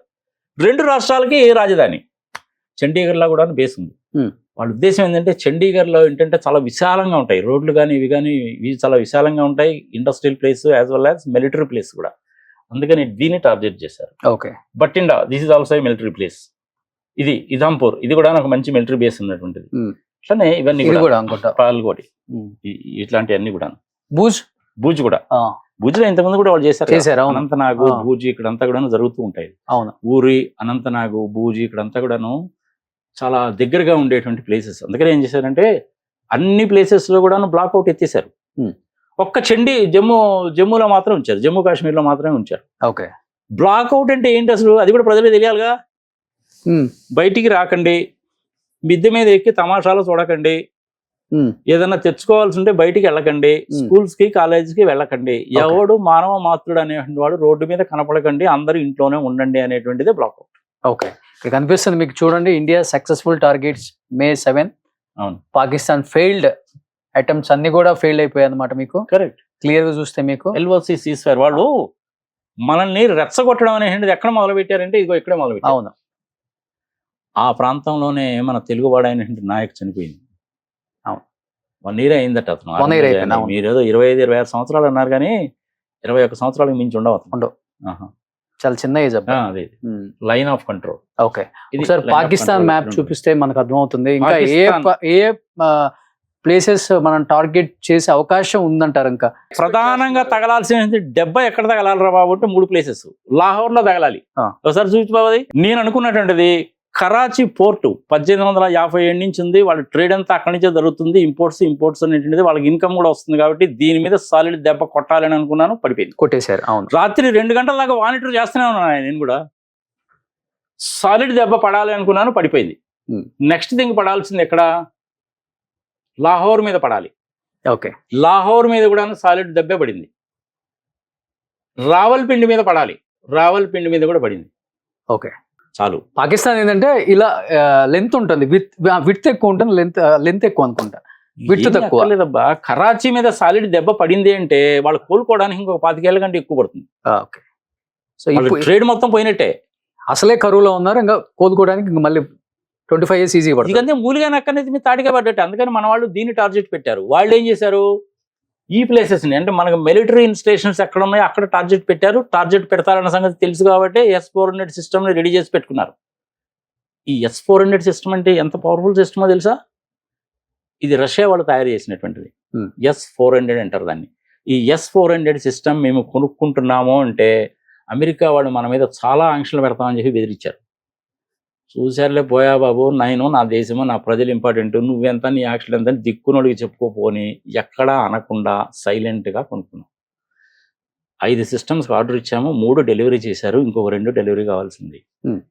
2 రాష్ట్రాలకి రాజధాని. చండీగఢ్ లో కూడా బేస్ ఉంది. వాళ్ళ ఉద్దేశం ఏంటంటే, చండీగఢ్ లో ఏంటంటే చాలా విశాలంగా ఉంటాయి రోడ్లు కానీ, ఇవి చాలా విశాలంగా ఉంటాయి. Industrial place as well as military place కూడా. అందుకని దీన్ని టార్గెట్ చేశారు. Okay. Bathinda this is also military place. ఇది ఇదాంపూర్, ఇది కూడా నాకు మంచి మిలిటరీ బేస్ ఉన్నటువంటిది. అట్లనే ఇవన్నీ కూడా పాల్గోటి, ఇట్లాంటివన్నీ కూడా. భూజ్ కూడా, భూజ్లో ఇంతకుముందు కూడా వాళ్ళు చేశారు. అనంతనాగు, భూజ్ ఇక్కడంతా కూడా జరుగుతూ ఉంటాయి. ఊరి, అనంతనాగు, భూజ్ ఇక్కడంతా కూడాను చాలా దగ్గరగా ఉండేటువంటి ప్లేసెస్. అందుకని ఏం చేశారంటే, అన్ని ప్లేసెస్ లో కూడా బ్లాక్అవుట్ ఎత్తేసారు. ఒక్క జమ్మూలో మాత్రం ఉంచారు, జమ్మూ కాశ్మీర్ లో మాత్రమే ఉంచారు. ఓకే. బ్లాక్అవుట్ అంటే ఏంటి అసలు, అది కూడా ప్రజలకు తెలియాలిగా. బయటికి రాకండి, మిద్దె మీద ఎక్కి తమాషాలు చూడకండి, ఏదైనా తెచ్చుకోవాల్సి ఉంటే బయటికి వెళ్ళకండి, స్కూల్స్ కి కాలేజ్ కి వెళ్ళకండి, ఎవడు మానవ మాత్రుడు అనేటువంటి వాడు రోడ్డు మీద కనపడకండి, అందరూ ఇంట్లోనే ఉండండి అనేటువంటిది బ్లాక్అవుట్. ఓకే, ఇక్కడ కనిపిస్తుంది మీకు చూడండి, ఇండియా సక్సెస్ఫుల్ టార్గెట్స్ May 7. అవును, పాకిస్తాన్ ఫెయిల్డ్ అటెంప్ట్స్ అన్ని కూడా ఫెయిల్ అయిపోయాయి అన్నమాట. మీకు కరెక్ట్ క్లియర్ గా చూస్తే మీకు LOC ceasefire వాళ్ళు మనల్ని రెచ్చగొట్టడం అనేటువంటిది ఎక్కడ మొదలు పెట్టారంటే ఇదిగో ఇక్కడే మొదలు పెట్టారు. అవును, ఆ ప్రాంతంలోనే మన తెలుగువాడు అయినటువంటి నాయక్ చనిపోయింది. అవును, 1 year అయిందట అతను. 1 year అయిపోయింది. అవును. మీరు ఏదో 25-26 సంవత్సరాలు అన్నారు కానీ 21 సంవత్సరాలకు మించి ఉండవు అతను. ఉండవు. ఆహా. చాలా చిన్న ఏజ్ అబ్బా. అదే లైన్ ఆఫ్ కంట్రోల్. ఓకే, ఒకసారి పాకిస్తాన్ మ్యాప్ చూపిస్తే మనకు అర్థమవుతుంది. ఇంకా ఏ ప్లేసెస్ మనం టార్గెట్ చేసే అవకాశం ఉందంటారు? ఇంకా ప్రధానంగా తగలాల్సిన దెబ్బ ఎక్కడ తగలాలరా బాబు అంటే 3 places. లాహోర్ లో తగలాలి. ఒకసారి చూపించబాబు. నేను అనుకున్నటువంటిది కరాచీ పోర్టు 1857 నుంచి ఉంది. వాళ్ళ ట్రేడ్ అంతా అక్కడి నుంచే జరుగుతుంది. ఇంపోర్ట్స్ అనేటువంటిది వాళ్ళకి ఇన్కమ్ కూడా వస్తుంది కాబట్టి దీని మీద సాలిడ్ దెబ్బ కొట్టాలని అనుకున్నాను, పడిపోయింది. కొట్టేశారు. అవును, రాత్రి 2 గంటల దాకా మానిటర్ చేస్తూనే ఉన్నాను నేను కూడా. సాలిడ్ దెబ్బ పడాలి అనుకున్నాను, పడిపోయింది. నెక్స్ట్ థింగ్ పడాల్సింది ఎక్కడ? లాహోర్ మీద పడాలి. ఓకే, లాహోర్ మీద కూడా సాలిడ్ దెబ్బే పడింది. రావల్పిండి మీద పడాలి, రావల్పిండి మీద కూడా పడింది. ఓకే, చాలు. పాకిస్తాన్ ఏంటంటే ఇలా లెంత్ ఉంటుంది, విడ్త్ ఎక్కువ ఉంటుంది, లెంత్ ఎక్కువ అనుకుంటా, విడ్త్ తక్కువ లేదబ్బా. కరాచీ మీద సాలిడ్ దెబ్బ పడింది అంటే వాళ్ళు కోలుకోవడానికి ఇంకొక 25 ఏళ్ల కంటే ఎక్కువ పడుతుంది. ఓకే, సో ట్రేడ్ మొత్తం పోయినట్టే. అసలే కరువులో ఉన్నారు, ఇంకా కోలుకోవడానికి ఇంకా మళ్ళీ 25 years ఈజీ పడుతుంది. ఎందుకంటే మూలిగా నక్కనేది మీ తాటిగా పడ్డట్టు. అందుకని మన వాళ్ళు దీన్ని టార్గెట్ పెట్టారు. వాళ్ళు ఏం చేశారు, ఈ ప్లేసెస్ ని అంటే మనకు మిలిటరీ ఇన్స్టేషన్స్ ఎక్కడ ఉన్నాయో అక్కడ టార్గెట్ పెట్టారు. టార్గెట్ పెడతారన్న సంగతి తెలుసు కాబట్టి S-400 సిస్టమ్ ని రెడీ చేసి పెట్టుకున్నారు. ఈ S-400 సిస్టమ్ అంటే ఎంత పవర్ఫుల్ సిస్టమో తెలుసా? ఇది రష్యా వాళ్ళు తయారు చేసినటువంటిది. S-400 అంటారు దాన్ని. ఈ S-400 సిస్టమ్ మేము కొనుక్కుంటున్నాము అంటే అమెరికా వాళ్ళు మన మీద చాలా ఆంక్షలు పెడతామని చెప్పి బెదిరించారు. చూసారులే పోయా బాబు, నా దేశము నా ప్రజలు ఇంపార్టెంట్, నువ్వెంత నీ యాక్షన్ ఎంత దిక్కునోడికి చెప్పుకోపోని ఎక్కడా అనకుండా సైలెంట్గా కొనుక్కున్నాం. 5 systems ఆర్డర్ ఇచ్చాము, 3 డెలివరీ చేశారు, ఇంకొక 2 డెలివరీ కావాల్సింది.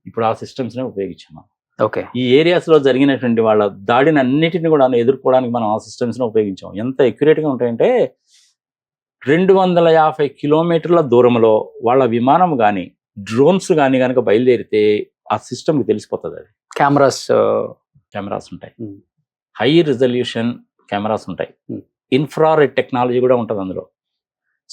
ఇప్పుడు ఆ సిస్టమ్స్నే ఉపయోగించాము. ఓకే, ఈ ఏరియాస్లో జరిగినటువంటి వాళ్ళ దాడిని అన్నిటిని కూడా ఎదుర్కోవడానికి మనం ఆ సిస్టమ్స్ని ఉపయోగించాం. ఎంత ఎక్యురేట్గా ఉంటాయంటే 250 కిలోమీటర్ల దూరంలో వాళ్ళ విమానం కానీ డ్రోన్స్ కానీ కనుక బయలుదేరితే ఆ సిస్టమ్కి తెలిసిపోతుంది. అది కెమెరాస్ ఉంటాయి, హై రిజల్యూషన్ కెమెరాస్ ఉంటాయి, ఇన్ఫ్రారెడ్ టెక్నాలజీ కూడా ఉంటుంది అందులో.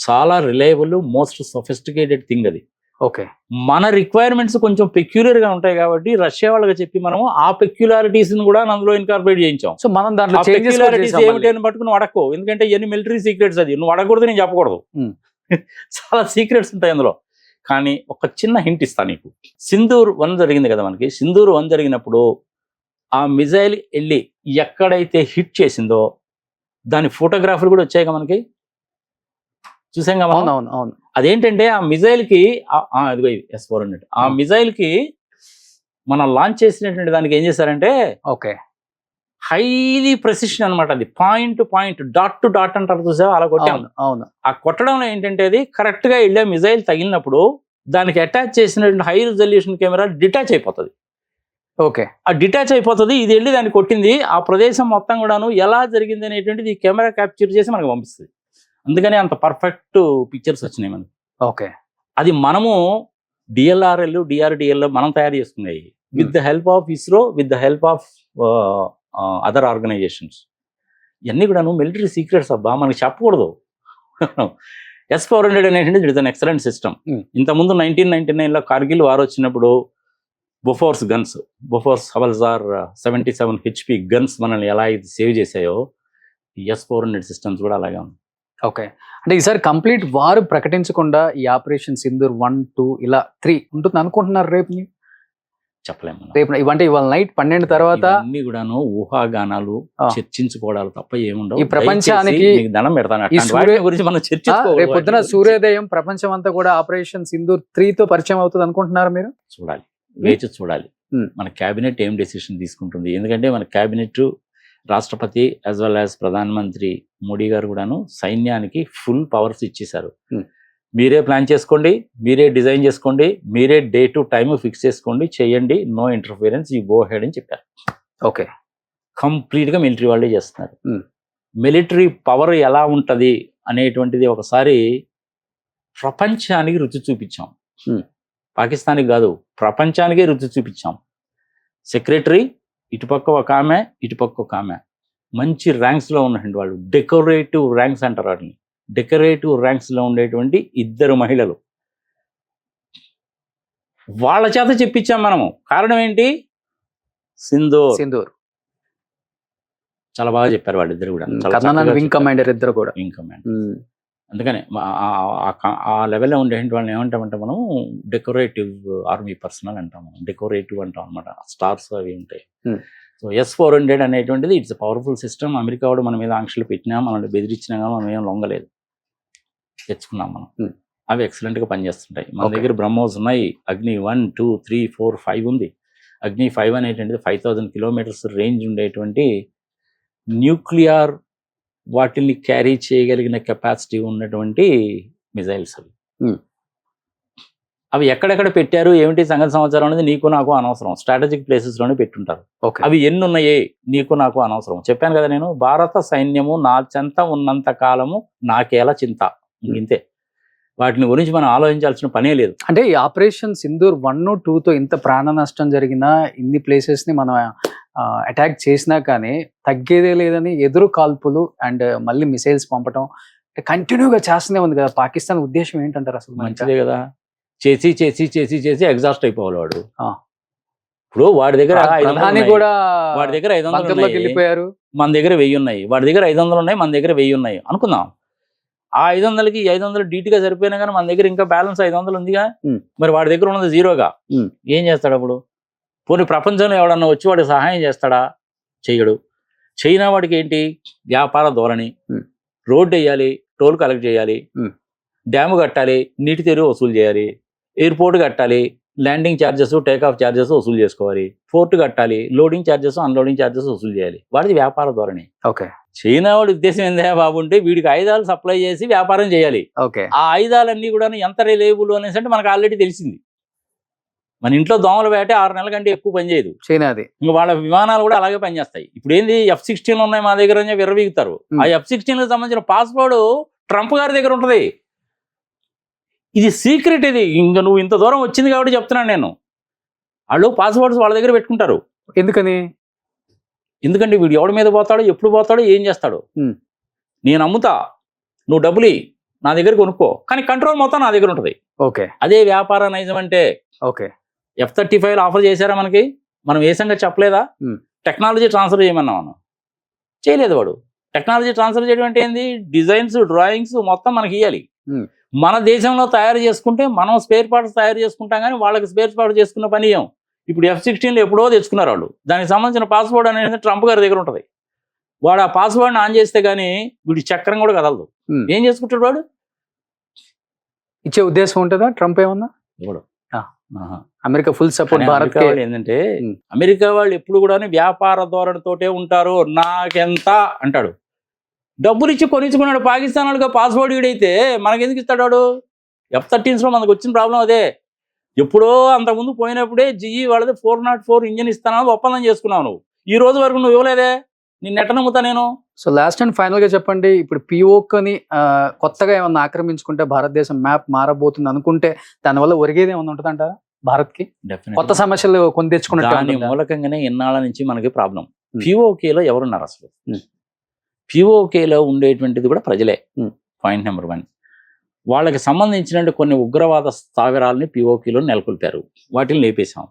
చాలా రిలయబుల్, మోస్ట్ సొఫిస్టికేటెడ్ థింగ్ అది. ఓకే, మన రిక్వైర్మెంట్స్ కొంచెం పెక్యులర్ గా ఉంటాయి కాబట్టి రష్యా వాళ్ళకి చెప్పి మనం ఆ పెక్యులారిటీస్ కూడా అందులో ఇన్కార్పొరేట్ చేయించాం. సో మనం దాంట్లో ఏమిటి అని పట్టుకుని అడక్కో, ఎందుకంటే ఇవన్నీ మిలిటరీ సీక్రెట్స్. అది నువ్వు అడగకూడదు, నేను చెప్పకూడదు. చాలా సీక్రెట్స్ ఉంటాయి అందులో. కానీ ఒక చిన్న హింట్ ఇస్తా నీకు. సింధూర్ 1 జరిగింది కదా మనకి. సింధూర్ 1 జరిగినప్పుడు ఆ మిజైల్ వెళ్ళి ఎక్కడైతే హిట్ చేసిందో దాని ఫోటోగ్రాఫ్లు కూడా వచ్చాయి మనకి, చూసాం కదా. అవును, అదేంటంటే ఆ మిజైల్ కి అదిగో S-400 ఆ మిజైల్ కి మనం లాంచ్ చేసినటువంటి దానికి ఏం చేశారంటే ఓకే హైలీ ప్రెసిషన్ అనమాట. అది point point, dot to dot అంటారు చూసా, అలా కొట్టాం. అవును, ఆ కొట్టడంలో ఏంటంటే అది కరెక్ట్ గా వెళ్ళే మిజైల్ తగిలినప్పుడు దానికి అటాచ్ చేసినటువంటి హై రిజల్యూషన్ కెమెరా డిటాచ్ అయిపోతుంది. ఓకే, ఆ డిటాచ్ అయిపోతుంది. ఇది వెళ్ళి దాన్ని కొట్టింది. ఆ ప్రదేశం మొత్తం కూడాను ఎలా జరిగింది అనేటువంటిది ఈ కెమెరా క్యాప్చర్ చేసి మనకు పంపిస్తుంది. అందుకని అంత పర్ఫెక్ట్ పిక్చర్స్ వచ్చినాయి మనకి. ఓకే, అది మనము DLRL, DRDL మనం తయారు చేసుకున్నాయి with the help of ISRO, with the help of other organisations. ఇవన్నీ కూడాను మిలిటరీ సీక్రెట్స్ అబ్బా, మనకి చెప్పకూడదు. S-400 అనేటువంటి it is an excellent system. ఇంతకుముందు 1999లో కార్గిల్ వార్ వచ్చినప్పుడు Bofors guns, Bofors howitzer 77 HP guns మనల్ని ఎలా ఇది సేవ్ చేశాయో ఈ S-400 సిస్టమ్స్ కూడా అలాగే ఉంది. ఓకే, అంటే ఈసారి కంప్లీట్ వార్ ప్రకటించకుండా ఈ ఆపరేషన్ సింధూర్ 1, 2 ఇలా 3 ఉంటుంది అనుకుంటున్నారు. రేపు చెప్పలేము. రేపు ఇవంటే ఇవాళ నైట్ 12 తర్వాత అన్ని కూడాను ఊహాగానాలు, చర్చించుకోవడాలు తప్ప ఏముండవు. ఈ ప్రపంచానికి దండం పెడతాను గురించి మనం రేపు పొద్దున సూర్యోదయం ప్రపంచం అంతా కూడా ఆపరేషన్ సింధూర్ 3తో పరిచయం అవుతుంది అనుకుంటున్నారు మీరు? చూడాలి, వేచి చూడాలి మన కేబినెట్ ఏం డెసిషన్ తీసుకుంటుంది. ఎందుకంటే మన కేబినెట్, రాష్ట్రపతి యాజ్ వెల్ యాజ్ ప్రధానమంత్రి మోడీ గారు కూడాను సైన్యానికి ఫుల్ పవర్స్ ఇచ్చేశారు. మీరే ప్లాన్ చేసుకోండి, మీరే డిజైన్ చేసుకోండి, మీరే డే టు టైమ్ ఫిక్స్ చేసుకోండి, చేయండి, no interference, you go head అని చెప్పారు. ఓకే, కంప్లీట్గా మిలిటరీ వాళ్ళే చేస్తున్నారు. Hmm. మిలిటరీ పవర్ ఎలా ఉంటుంది అనేటువంటిది ఒకసారి ప్రపంచానికి రుచి చూపించాం. Hmm. పాకిస్తాన్కి కాదు, ప్రపంచానికే రుచి చూపించాం. సెక్రటరీ ఇటుపక్క ఒక ఆమె, ఇటుపక్క ఒక ఆమె, మంచి ర్యాంక్స్లో ఉన్నటువంటి వాళ్ళు, డెకరేటివ్ ర్యాంక్స్ అంటారు వాటిని. డెకరేటివ్ ర్యాంక్స్లో ఉండేటువంటి 2 మహిళలు, వాళ్ళ చేత చెప్పించాం మనము. కారణం ఏంటి? సింధూర్ చాలా బాగా చెప్పారు వాళ్ళిద్దరు కూడా. కర్నల్ వింగ్ కమాండర్ ఇద్దరు కూడా. Wing commander. అందుకనే ఆ లెవెల్లో ఉండేటువంటి వాళ్ళని ఏమంటామంటే మనం డెకరేటివ్ ఆర్మీ పర్సనల్ అంటాం. మనం డెకరేటివ్ అంటాం అనమాట. స్టార్స్ అవి ఉంటాయి. సో S-400 అనేటువంటిది ఇట్స్ పవర్ఫుల్ సిస్టమ్. అమెరికా వాడు మన మీద ఆంక్షలు పెట్టినా, మనల్ని బెదిరించినా కానీ మనం ఏం లొంగలేదు, తెచ్చుకున్నాం మనం. అవి ఎక్సలెంట్గా పనిచేస్తుంటాయి. మన దగ్గర బ్రహ్మోస్ ఉన్నాయి. అగ్ని 1, 2, 3, 4, 5 ఉంది. అగ్ని 5 అనేటువంటిది 5000 కిలోమీటర్స్ రేంజ్ ఉండేటువంటి న్యూక్లియర్ వాటిని క్యారీ చేయగలిగిన కెపాసిటీ ఉన్నటువంటి మిజైల్స్ అవి. అవి ఎక్కడెక్కడ పెట్టారు ఏమిటి సంగతి సమాచారం అనేది నీకు నాకు అనవసరం. స్ట్రాటజిక్ ప్లేసెస్లోనే పెట్టుంటారు. అవి ఎన్ని ఉన్నాయే నీకు నాకు అనవసరం. చెప్పాను కదా నేను, భారత సైన్యము నా చెంత ఉన్నంత కాలము నాకేలా చింత, ఇంతే. వాటిని గురించి మనం ఆలోచించాల్సిన పనే లేదు. అంటే ఈ ఆపరేషన్ సింధూర్ 1, 2తో ఇంత ప్రాణ నష్టం జరిగినా, ఇన్ని ప్లేసెస్ ని మనం అటాక్ చేసినా కానీ తగ్గేదే లేదని ఎదురు కాల్పులు అండ్ మళ్ళీ మిసైల్స్ పంపటం కంటిన్యూగా చేస్తూనే ఉంది కదా. పాకిస్తాన్ ఉద్దేశం ఏంటంటారు అసలు? మంచిదే కదా, చేసి చేసి చేసి చేసి ఎగ్జాస్ట్ అయిపోవాలి వాడు. ఇప్పుడు వాడి దగ్గర కూడా వాడి దగ్గర 500 వెళ్ళిపోయారు, మన దగ్గర 1000 ఉన్నాయి. వాడి దగ్గర 500 ఉన్నాయి, మన దగ్గర 1000 ఉన్నాయి అనుకుందాం. ఆ 500కి 500 డీటీగా సరిపోయినా కానీ మన దగ్గర ఇంకా బ్యాలెన్స్ 500 ఉందిగా. మరి వాడి దగ్గర ఉన్నది 0గా. ఏం చేస్తాడు అప్పుడు? పోనీ ప్రపంచంలో ఎవడన్నా వచ్చి వాడికి సహాయం చేస్తాడా? చెయ్యడు. చైనా వాడికి ఏంటి? వ్యాపార ధోరణి. రోడ్డు వేయాలి, టోల్ కలెక్ట్ చేయాలి, డ్యాము కట్టాలి, నీటి తెరువు వసూలు చేయాలి, ఎయిర్పోర్ట్ కట్టాలి, landing charges, take off charges వసూలు చేసుకోవాలి, పోర్ట్ కట్టాలి, లోడింగ్ ఛార్జెస్, అన్లోడింగ్ ఛార్జెస్ వసూలు చేయాలి. వాడిది వ్యాపార ధోరణి. ఓకే. చైనా వాడి ఉద్దేశం ఏందా బాబు అంటే వీడికి ఆయుధాలు సప్లై చేసి వ్యాపారం చేయాలి. ఆ ఆయుధాలన్నీ కూడా ఎంత రిలయబుల్ అనేసి అంటే మనకు ఆల్రెడీ తెలిసింది. మన ఇంట్లో దోమల వేట 6 నెలల కంటే ఎక్కువ పనిచేయదు చైనాది. ఇంకా వాళ్ళ విమానాలు కూడా అలాగే పనిచేస్తాయి. ఇప్పుడు ఏంది F-16 ఉన్నాయి మా దగ్గర అని విర్రవీగుతారు. ఆ F-16కి సంబంధించిన పాస్వర్డ్ ట్రంప్ గారి దగ్గర ఉంటుంది. ఇది సీక్రెట్. ఇది ఇంకా నువ్వు ఇంత దూరం వచ్చింది కాబట్టి చెప్తున్నాను నేను. వాళ్ళు పాస్వర్డ్స్ వాళ్ళ దగ్గర పెట్టుకుంటారు. ఎందుకంటే వీడు ఎవడి మీద పోతాడో, ఎప్పుడు పోతాడో, ఏం చేస్తాడో. నేను అమ్ముతా, నువ్వు డబ్బులు నా దగ్గర కొనుక్కో, కానీ కంట్రోల్ మొత్తం నా దగ్గర ఉంటుంది. ఓకే, అదే వ్యాపార నైజం అంటే. ఓకే, F-35 ఆఫర్ చేశారా మనకి? మనం ఏ సంగతి చెప్పలేదా? టెక్నాలజీ ట్రాన్స్ఫర్ చేయమన్నా మనం చేయలేదు. వాడు టెక్నాలజీ ట్రాన్స్ఫర్ చేయడం అంటే ఏంది? డిజైన్స్, డ్రాయింగ్స్ మొత్తం మనకి ఇవ్వాలి. మన దేశంలో తయారు చేసుకుంటే మనం స్పేర్ పార్ట్స్ తయారు చేసుకుంటాం, కానీ వాళ్ళకి స్పేర్ పార్ట్స్ చేసుకున్న పని ఏం. ఇప్పుడు F-16 ఎప్పుడో తెచ్చుకున్నారు వాళ్ళు. దానికి సంబంధించిన పాస్వర్డ్ అనేది ట్రంప్ గారి దగ్గర ఉంటుంది. వాడు ఆ పాస్వర్డ్ని ఆన్ చేస్తే కానీ వీడి చక్రం కూడా కదలదు. ఏం చేసుకుంటాడు వాడు? ఇచ్చే ఉద్దేశం ఉంటుందా ట్రంప్ ఏమన్నా? ఇవ్వడు. America full support. భారత్ వాళ్ళు ఏంటంటే అమెరికా వాళ్ళు ఎప్పుడు కూడా వ్యాపార ధోరణితోటే ఉంటారు. నాకెంత అంటాడు, డబ్బులు ఇచ్చి కొనిచ్చుకున్నాడు. పాకిస్తాన్ వాళ్ళకి పాస్వర్డ్ వీడైతే మనకెందుకు ఇస్తాడు వాడు? F-13లో మనకు వచ్చిన ప్రాబ్లం అదే. ఎప్పుడో అంతకుముందు పోయినప్పుడే GE వాళ్ళది 404 ఇంజిన్ ఇస్తానని ఒప్పందం చేసుకున్నావు. నువ్వు ఈ రోజు వరకు నువ్వు ఇవ్వలేదే. నిన్ను ఎట్ట నమ్ముతా నేను? సో లాస్ట్ అండ్ ఫైనల్ గా చెప్పండి, ఇప్పుడు POKని కొత్తగా ఏమన్నా ఆక్రమించుకుంటే భారతదేశం మ్యాప్ మారబోతుంది అనుకుంటే దానివల్ల ఒరిగేది ఏమన్నా ఉంటుంది అంటారా భారత్ కి? కొత్త సమస్యలు కొని తెచ్చుకున్నట్టు. దాని మూలకంగానే ఇన్నాళ్ళ నుంచి మనకి ప్రాబ్లం. POKలో ఎవరున్నారు అసలు? POKలో ఉండేటువంటిది కూడా ప్రజలే. Point number 1. వాళ్ళకి సంబంధించిన కొన్ని ఉగ్రవాద స్థావరాలని POKలో నెలకొల్పారు. వాటిని లేపేశాం.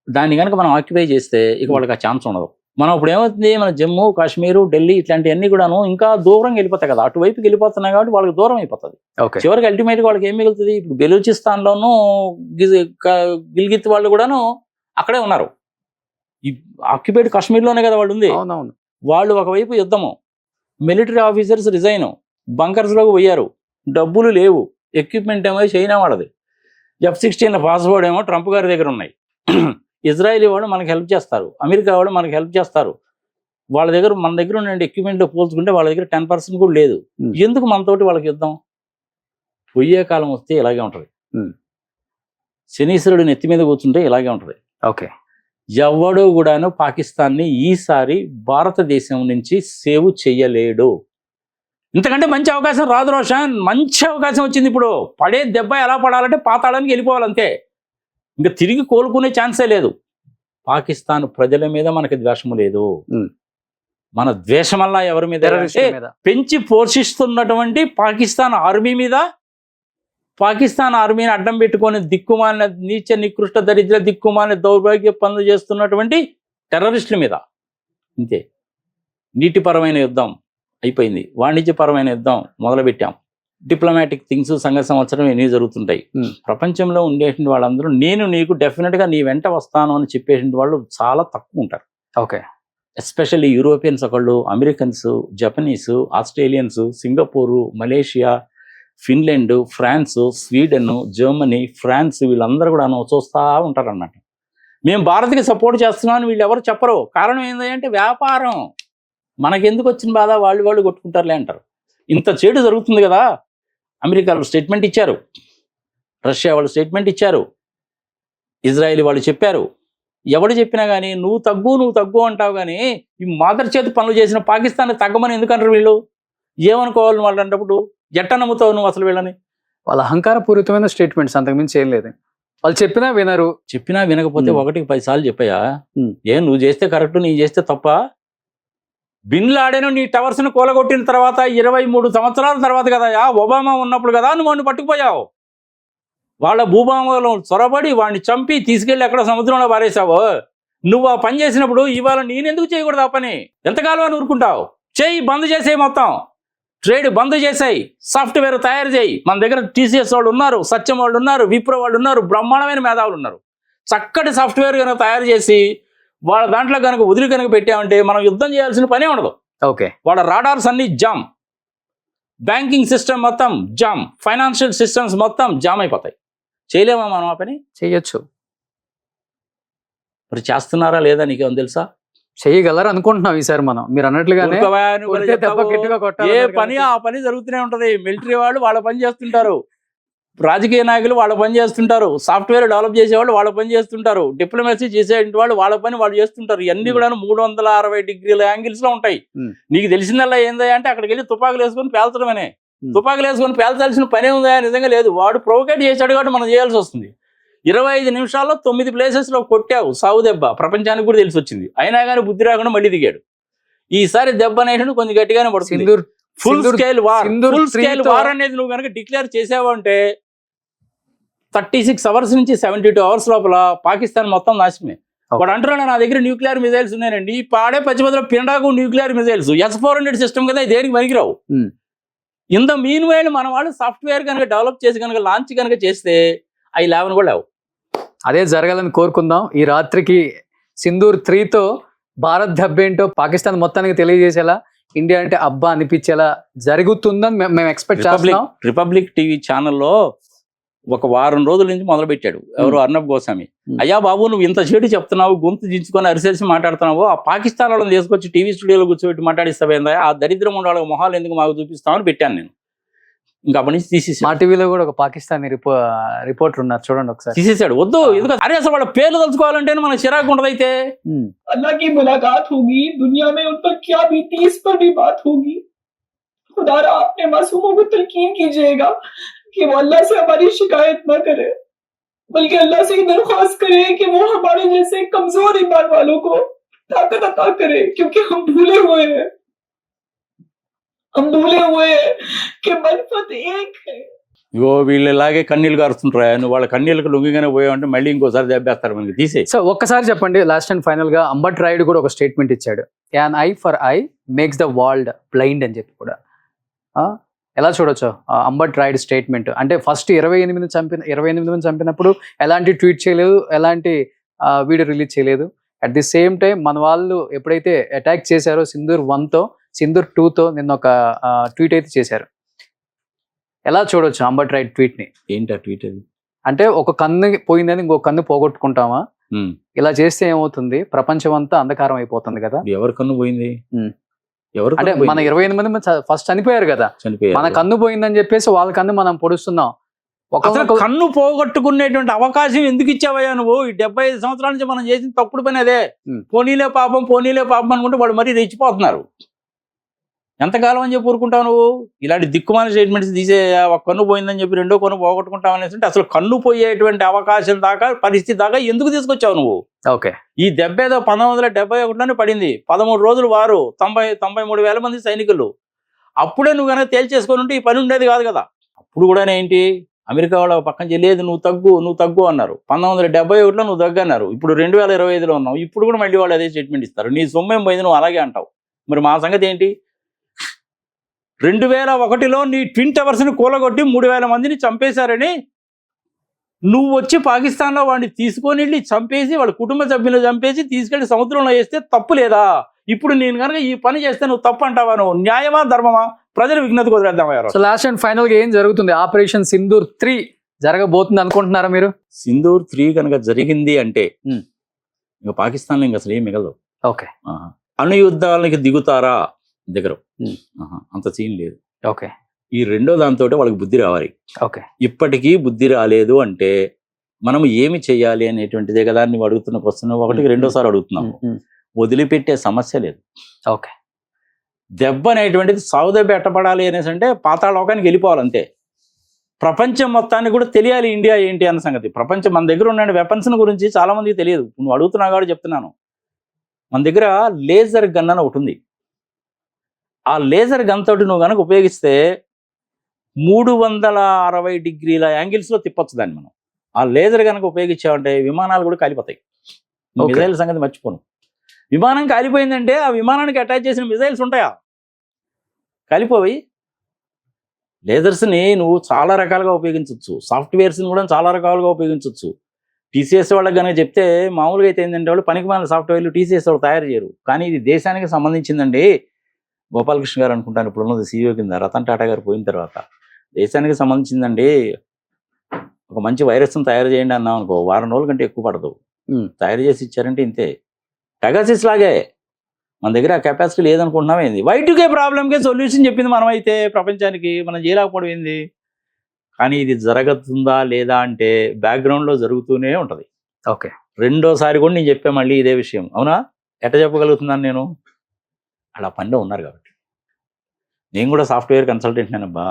దాన్ని కనుక మనం ఆక్యుపై చేస్తే ఇక వాళ్ళకి ఆ ఛాన్స్ ఉండదు. మనం ఇప్పుడు ఏమవుతుంది, మన జమ్మూ కాశ్మీరు, ఢిల్లీ ఇట్లాంటివన్నీ కూడాను ఇంకా దూరంగా వెళ్ళిపోతాయి కదా. అటువైపుకి వెళ్ళిపోతున్నాయి కాబట్టి వాళ్ళకి దూరం అయిపోతుంది. చివరికి అల్టిమేట్గా వాళ్ళకి ఏం మిగులుతుంది? ఇప్పుడు బెలూచిస్తాన్లోనూ గిల్గిత్ వాళ్ళు కూడాను అక్కడే ఉన్నారు. ఈ ఆక్యుపైడ్ కాశ్మీర్లోనే కదా వాళ్ళు ఉంది. వాళ్ళు ఒకవైపు యుద్ధము, మిలిటరీ ఆఫీసర్స్ రిజైన్, బంకర్స్లోకి పోయారు, డబ్బులు లేవు, ఎక్విప్మెంట్ ఏమో చైనా వాళ్ళది, F-16 పాస్వర్డ్ ఏమో ట్రంప్ గారి దగ్గర ఉన్నాయి. ఇజ్రాయలీ వాళ్ళు మనకి హెల్ప్ చేస్తారు, అమెరికా వాళ్ళు మనకి హెల్ప్ చేస్తారు. వాళ్ళ దగ్గర మన దగ్గర ఉన్న ఎక్విప్మెంట్లో పోల్చుకుంటే వాళ్ళ దగ్గర 10% కూడా లేదు. ఎందుకు మనతోటి వాళ్ళకి యుద్ధం? పొయ్యే కాలం వస్తే ఇలాగే ఉంటుంది. శనీశ్వరుడు నెత్తి మీద కూర్చుంటే ఇలాగే ఉంటుంది. ఓకే, ఎవడు కూడాను పాకిస్తాన్ని ఈసారి భారతదేశం నుంచి సేవ్ చెయ్యలేడు. ఇంతకంటే మంచి అవకాశం రాదు రోషన్. మంచి అవకాశం వచ్చింది. ఇప్పుడు పడే దెబ్బ ఎలా పడాలంటే పాతాళానికి వెళ్ళిపోవాలంతే. ఇంకా తిరిగి కోలుకునే ఛాన్సే లేదు. పాకిస్తాన్ ప్రజల మీద మనకి ద్వేషము లేదు. మన ద్వేషం వల్ల ఎవరి మీద పెంచి పోషిస్తున్నటువంటి పాకిస్తాన్ ఆర్మీ మీద, పాకిస్తాన్ ఆర్మీని అడ్డం పెట్టుకొని దిక్కుమాలిన నీచ నికృష్ట దరిద్ర దిక్కుమాలిన దౌర్భాగ్య పనులు చేస్తున్నటువంటి టెర్రరిస్టుల మీద. అంతే. నీటిపరమైన యుద్ధం అయిపోయింది, వాణిజ్యపరమైన యుద్ధం మొదలుపెట్టాం. డిప్లొమాటిక్ థింగ్స్ సంఘ సంవత్సరం ఎన్ని జరుగుతుంటాయి. ప్రపంచంలో ఉండేటువంటి వాళ్ళందరూ నేను నీకు డెఫినెట్గా నీ వెంట వస్తాను అని చెప్పేటువంటి వాళ్ళు చాలా తక్కువ ఉంటారు. ఓకే. ఎస్పెషల్లీ యూరోపియన్స్ ఒకళ్ళు, Americans, Japanese, Australians, Singapore, Malaysia, Finland, France, Sweden, Germany, France వీళ్ళందరూ కూడా చూస్తూ ఉంటారు అన్నమాట. మేము భారత్కి సపోర్ట్ చేస్తున్నామని వీళ్ళు ఎవరు చెప్పరు. కారణం ఏంటంటే వ్యాపారం. మనకెందుకు వచ్చిన బాధ, వాళ్ళు కొట్టుకుంటారులే అంటారు. ఇంత చెడు జరుగుతుంది కదా. అమెరికా వాళ్ళు స్టేట్మెంట్ ఇచ్చారు, రష్యా వాళ్ళు స్టేట్మెంట్ ఇచ్చారు, ఇజ్రాయిల్ వాళ్ళు చెప్పారు. ఎవడు చెప్పినా కానీ నువ్వు తగ్గు అంటావు. కానీ ఈ మాదర్ చేతి పనులు చేసిన పాకిస్తాన్ తగ్గమని ఎందుకంటారు వీళ్ళు? ఏమనుకోవాలి వాళ్ళు అన్నప్పుడు? ఎట్ట నమ్ముతావు నువ్వు అసలు వీళ్ళని? వాళ్ళ అహంకారపూరితమైన స్టేట్మెంట్స్, అంతకుమించి ఏం లేదు. వాళ్ళు చెప్పినా వినరు. చెప్పినా వినకపోతే ఒకటికి 10 సార్లు చెప్పాయా? నువ్వు చేస్తే కరెక్ట్, నీ చేస్తే తప్ప? బిన్ లాడెన్ నీ టవర్స్ను కూలగొట్టిన తర్వాత 23 సంవత్సరాల తర్వాత కదా, ఒబామా ఉన్నప్పుడు కదా నువ్వు వాడిని పట్టుకుపోయావు. వాళ్ళ భూభాగంలో చొరబడి వాడిని చంపి తీసుకెళ్ళి ఎక్కడ సముద్రంలో పారేసావు. నువ్వు ఆ పని చేసినప్పుడు ఇవాళ నేనెందుకు చేయకూడదు ఆ పని? ఎంతకాలం అని ఊరుకుంటావు? చేయి, బంద్ చేసేయి, మొత్తం ట్రేడ్ బంద్ చేసాయి, సాఫ్ట్వేర్ తయారు చేయి. మన దగ్గర టీసీఎస్ వాళ్ళు ఉన్నారు, సత్యం వాళ్ళు ఉన్నారు, విప్రో వాళ్ళు ఉన్నారు, బ్రహ్మాండమైన మేధావులు ఉన్నారు. చక్కటి సాఫ్ట్వేర్ కనుక తయారు చేసి వాళ్ళ దాంట్లో కనుక వదిలి కనుక పెట్టామంటే మనం యుద్ధం చేయాల్సిన పనే ఉండదు. ఓకే. వాళ్ళ రాడార్స్ అన్ని జామ్, బ్యాంకింగ్ సిస్టమ్ మొత్తం జామ్, ఫైనాన్షియల్ సిస్టమ్స్ మొత్తం జామ్ అయిపోతాయి. చేయలేమా మనం ఆ పని? చేయొచ్చు. మరి చేస్తున్నారా లేదా నీకేమో తెలుసా? చేయగలరు అనుకుంటున్నాం ఈసారి మనం. మీరు అన్నట్లుగానే ఏ పని ఆ పని జరుగుతూనే ఉంటది. మిలిటరీ వాళ్ళు వాళ్ళ పని చేస్తుంటారు, రాజకీయ నాయకులు వాళ్ళ పని చేస్తుంటారు, సాఫ్ట్వేర్ డెవలప్ చేసేవాళ్ళు వాళ్ళ పని చేస్తుంటారు, డిప్లొమసీ చేసే వాళ్ళు వాళ్ళ పని వాళ్ళు చేస్తుంటారు. ఇవన్నీ కూడా 360 డిగ్రీల యాంగిల్స్ లో ఉంటాయి. నీకు తెలిసిందల్లా ఏందా అంటే అక్కడికి వెళ్ళి తుపాకులు వేసుకొని పేల్చడమనే. తుపాకులు వేసుకొని పేల్చాల్సిన పనే ఉందా? నిజంగా లేదు. వాడు ప్రొవోకేట్ చేశాడు కాబట్టి మనం చేయాల్సి వస్తుంది. 25 నిమిషాల్లో 9 ప్లేసెస్లో కొట్టావు సావు దెబ్బ. ప్రపంచానికి కూడా తెలిసి వచ్చింది. అయినా కానీ బుద్ధి రాకుండా మళ్ళీ దిగాడు. ఈసారి దెబ్బ అనేది కొంచెం గట్టిగానే పడుతుంది. ఫుల్ స్కేల్ వార్ అనేది నువ్వు కనుక డిక్లేర్ చేసావు అంటే 36 అవర్స్ నుంచి 72 అవర్స్ లోపల పాకిస్తాన్ మొత్తం నాశనమే. వాడు అంటున్నాడు నా దగ్గర న్యూక్లియర్ మిజైల్స్ ఉన్నాయండి. ఈ పాడే పచ్చిమతిలో పిండాకు న్యూక్లియర్ మిజైల్స్ S-400 సిస్టమ్ కదా, దేనికి పనికిరావు. ఇంత మీన్ వైల్ మన వాళ్ళు సాఫ్ట్వేర్ కనుక డెవలప్ చేసి కనుక లాంచ్ కనుక చేస్తే అవి లేవని కూడా లేవు. అదే జరగాలని కోరుకుందాం. ఈ రాత్రికి సింధూర్ 3తో భారత్ దెబ్బేంటో పాకిస్తాన్ మొత్తానికి తెలియజేసేలా, ఇండియా అంటే అబ్బా అనిపించేలా జరుగుతుందని మేము ఎక్స్పెక్ట్ చేస్తున్నాం. రిపబ్లిక్ టీవీ ఛానల్లో ఒక వారం రోజుల నుంచి మొదలు పెట్టాడు ఎవరు, అర్నబ్ గోస్వామి. అయ్యా బాబు నువ్వు ఇంత చెడు చెప్తున్నావు, గొంతు దించుకొని అరిసేసి మాట్లాడుతున్నావు, ఆ పాకిస్తాన్ వాళ్ళని తీసుకొచ్చి టీవీ స్టూడియోలో కూర్చోబెట్టి మాట్లాడిస్తావేందా? ఆ దరిద్రం ఉండే వాళ్ళ మొహాలు ఎందుకు మాకు చూపిస్తామని పెట్టాను నేను. ఇంకా అప్పటి నుంచి తీసేసి మా టీవీలో కూడా ఒక పాకిస్తానీ రిపోర్టర్ ఉన్నారు, చూడండి ఒకసారి. తీసేసాడు. వద్దు, ఎందుకంటే అరే అసలు వాళ్ళ పేర్లు తలుచుకోవాలంటే మనకు చిరాకు ఉండదు. అయితే अल्लाह की मुलाकात होगी, दुनिया में उन पर क्या बीती इस पर भी बात होगी. खुदारा अपने मासूमों को तलकीन कीजिएगा कि वो अल्लाह से हमारी शिकायत न करे, बल्कि अल्लाह से दरख्वास्त करे कि वो हमारे जैसे कमजोर ईमान वालों को ताकत अता करे, क्योंकि हम भूले हुए हैं कि मनफत एक है. ఇగో వీళ్ళు ఇలాగే కన్నీళ్ళు గారుతుంటారా? నువ్వు వాళ్ళ కన్నీళ్ళకి లొంగిగానే పోయావంటే మళ్ళీ ఇంకోసారి దెబ్బేస్తారు మనకి. తీసే. సో ఒక్కసారి చెప్పండి లాస్ట్ అండ్ ఫైనల్ గా. అంబట్ రాయుడు కూడా ఒక స్టేట్మెంట్ ఇచ్చాడు, an I for I makes the world blind అని చెప్పి కూడా. ఎలా చూడొచ్చు అంబట్ రాయుడు స్టేట్మెంట్? అంటే ఫస్ట్ 28 మంది చంపినప్పుడు ఎలాంటి ట్వీట్ చేయలేదు, ఎలాంటి వీడియో రిలీజ్ చేయలేదు. అట్ ది సేమ్ టైం మన వాళ్ళు ఎప్పుడైతే అటాక్ చేశారో సింధూర్ 1తో, సింధూర్ 2తో నిన్న ఒక ట్వీట్ అయితే చేశారు. ఎలా చూడొచ్చు అంబట్ రాయుడు ట్వీట్ ని? ఏంటి ఆ ట్వీట్? అది అంటే ఒక కన్ను పోయిందని ఇంకో కన్ను పోగొట్టుకుంటామా? ఇలా చేస్తే ఏమవుతుంది? ప్రపంచం అంతా అంధకారం అయిపోతుంది కదా. ఎవరి కన్ను పోయింది? అంటే మన 28 మంది ఫస్ట్ చనిపోయారు కదా, మన కన్ను పోయిందని చెప్పేసి వాళ్ళ కన్ను మనం పొడుస్తున్నాం. అసలు కన్ను పోగొట్టుకునేటువంటి అవకాశం ఎందుకు ఇచ్చావయ్యా నువ్వు? ఈ 75 సంవత్సరాల నుంచి మనం చేసిన తప్పుడు పని అదే. పోనీలే పాపం అనుకుంటే వాళ్ళు మరీ రెచ్చిపోతున్నారు. ఎంతకాలం అని చెప్పి ఊరుకుంటావు నువ్వు? ఇలాంటి దిక్కుమాల స్టేట్మెంట్స్ తీసే ఒక కన్ను పోయిందని చెప్పి రెండో కన్ను పోగొట్టుకుంటావు అనేసి అసలు కన్ను పోయేటువంటి అవకాశం దాకా పరిస్థితి దాకా ఎందుకు తీసుకొచ్చావు నువ్వు? ఓకే, ఈ దెబ్బ ఏదో 1971లోనే పడింది. 13 రోజులు వారు, 93,000 మంది సైనికులు. అప్పుడే నువ్వు కనుక తేల్చేసుకొని ఉంటే ఈ పని ఉండేది కాదు కదా. అప్పుడు కూడా ఏంటి, అమెరికా వాళ్ళ పక్కన చెల్లేదు, నువ్వు తగ్గు అన్నారు. 1971లో నువ్వు తగ్గు అన్నారు. ఇప్పుడు 2025లో ఉన్నావు. ఇప్పుడు కూడా మళ్ళీ వాళ్ళు అదే స్టేట్మెంట్ ఇస్తారు. నీ సొమ్మేం పోయింది, నువ్వు అలాగే అంటావు. మరి మా సంగతి ఏంటి? 2001లో నీ ట్విన్ టవర్స్ని కూలగొట్టి 3,000 మందిని చంపేశారని నువ్వు వచ్చి పాకిస్తాన్లో వాడిని తీసుకొని వెళ్ళి చంపేసి వాళ్ళ కుటుంబ సభ్యులు చంపేసి తీసుకెళ్లి సముద్రంలో వేస్తే తప్పు లేదా? ఇప్పుడు నేను కనుక ఈ పని చేస్తే నువ్వు తప్పు అంటావా? నువ్వు న్యాయమా ధర్మమా? ప్రజలు విజ్ఞతకు వదిలేద్దామయ్యారు. సో లాస్ట్ అండ్ ఫైనల్ గా ఏం జరుగుతుంది? ఆపరేషన్ సింధూర్ 3 జరగబోతుంది అనుకుంటున్నారా మీరు? సింధూర్ 3 కనుక జరిగింది అంటే ఇంకా పాకిస్తాన్లో ఇంకా అసలు ఏం మిగలదు. ఓకే, అణు యుద్ధాలకి దిగుతారా? దగ్గర అంత సీన్ లేదు. ఓకే, ఈ రెండో దాంతో వాళ్ళకి బుద్ధి రావాలి. ఓకే, ఇప్పటికీ బుద్ధి రాలేదు అంటే మనం ఏమి చెయ్యాలి అనేటువంటిదే కదా నువ్వు అడుగుతున్న క్వశ్చన్. ఒకటికి రెండోసారి అడుగుతున్నావు. వదిలిపెట్టే సమస్య లేదు. ఓకే, దెబ్బ అనేటువంటిది సాగుదెబ్బ ఎట్టబడాలి అనేసి అంటే పాతాళలోకానికి వెళ్ళిపోవాలంతే. ప్రపంచం మొత్తానికి కూడా తెలియాలి ఇండియా ఏంటి అన్న సంగతి. ప్రపంచం మన దగ్గర ఉన్న వెపన్స్ గురించి చాలా మందికి తెలియదు. నువ్వు అడుగుతున్నావు కాబట్టి చెప్తున్నాను. మన దగ్గర లేజర్ గన్ అని ఒకటి ఉంది. ఆ లేజర్ గన్ తోటి నువ్వు కనుక ఉపయోగిస్తే 360 డిగ్రీల యాంగిల్స్లో తిప్పొచ్చు దాన్ని మనం. ఆ లేజర్ కనుక ఉపయోగించామంటే విమానాలు కూడా కాలిపోతాయి. మిజైల్ సంగతి మర్చిపోను. విమానం కాలిపోయిందంటే ఆ విమానానికి అటాచ్ చేసిన మిజైల్స్ ఉంటాయా? కాలిపోయి. లేజర్స్ని నువ్వు చాలా రకాలుగా ఉపయోగించవచ్చు. సాఫ్ట్వేర్స్ని కూడా చాలా రకాలుగా ఉపయోగించవచ్చు. టీసీఎస్ వాళ్ళకి కనుక చెప్తే మామూలుగా అయితే ఏంటంటే వాళ్ళు పనికి మాలిన సాఫ్ట్వేర్లు టీసీఎస్ వాళ్ళు తయారు చేయరు. కానీ ఇది దేశానికి సంబంధించిందండి. గోపాలకృష్ణ గారు అనుకుంటాను ఇప్పుడు ఉన్నది సీఈఓ కింద, రతన్ టాటా గారు పోయిన తర్వాత. దేశానికి సంబంధించిందండి. ఒక మంచి వైరస్ని తయారు చేయండి అన్నాం అనుకో, వారం రోజుల కంటే ఎక్కువ పడదు. తయారు చేసి ఇచ్చారంటే ఇంతే. పెగాసిస్ లాగే మన దగ్గర ఆ కెపాసిటీ లేదనుకుంటున్నాం. ఏంది Y2K ప్రాబ్లంకే సొల్యూషన్ చెప్పింది మనం అయితే ప్రపంచానికి. మనం చేయలేకపోవడం ఏంది? కానీ ఇది జరుగుతుందా లేదా అంటే బ్యాక్గ్రౌండ్లో జరుగుతూనే ఉంటుంది. ఓకే, రెండోసారి కూడా నేను చెప్పా మళ్ళీ ఇదే విషయం. అవునా? ఎట్ట చెప్పగలుగుతున్నాను నేను? అలా పనిలో ఉన్నారు కాబట్టి. నేను కూడా సాఫ్ట్వేర్ కన్సల్టెంట్ నేనబ్బా.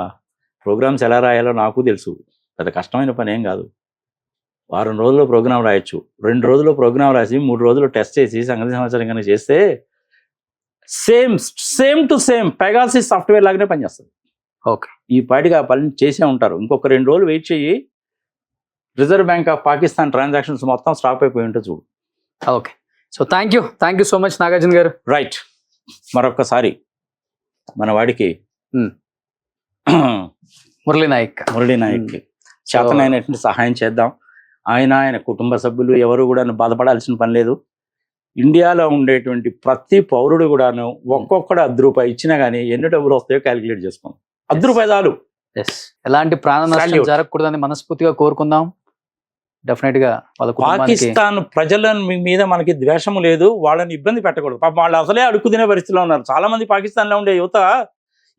ప్రోగ్రామ్స్ ఎలా రాయాలో నాకు తెలుసు. పెద్ద కష్టమైన పని ఏం కాదు. వారం రోజుల్లో ప్రోగ్రామ్ రాయొచ్చు. 2 రోజుల్లో ప్రోగ్రామ్ రాసి 3 రోజుల్లో టెస్ట్ చేసి సంగతి సమాచారం కనుక చేస్తే same to same Pegasus software లాగానే పనిచేస్తుంది. ఓకే, ఈ పాటికి ఆ పని చేసే ఉంటారు. ఇంకొక 2 రోజులు వెయిట్ చేయి, reserve bank of Pakistan transactions మొత్తం స్టాప్ అయిపోయి ఉంటుంది చూడు. Okay. So thank you so much Nagarjuna గారు. రైట్. మరొక్కసారి మన వాడికి మురళీ నాయక్ చేతనైనటువంటి సహాయం చేద్దాం. ఆయన కుటుంబ సభ్యులు ఎవరు కూడా బాధపడాల్సిన పని లేదు. ఇండియాలో ఉండేటువంటి ప్రతి పౌరుడు కూడాను ఒక్కొక్కడు ₹10 ఇచ్చినా కానీ ఎన్ని డబ్బులు వస్తాయో క్యాలిక్యులేట్ చేసుకోండి. ₹10 చాలు. ఎలాంటి ప్రాణ నష్టం జరగకూడదని మనస్ఫూర్తిగా కోరుకుందాం. డెఫినెట్ గా పాకిస్తాన్ ప్రజల మీద మనకి ద్వేషము లేదు. వాళ్ళని ఇబ్బంది పెట్టకూడదు. పాపం వాళ్ళు అసలే అడుక్కు తినే పరిస్థితిలో ఉన్నారు. చాలా మంది పాకిస్తాన్లో ఉండే యువత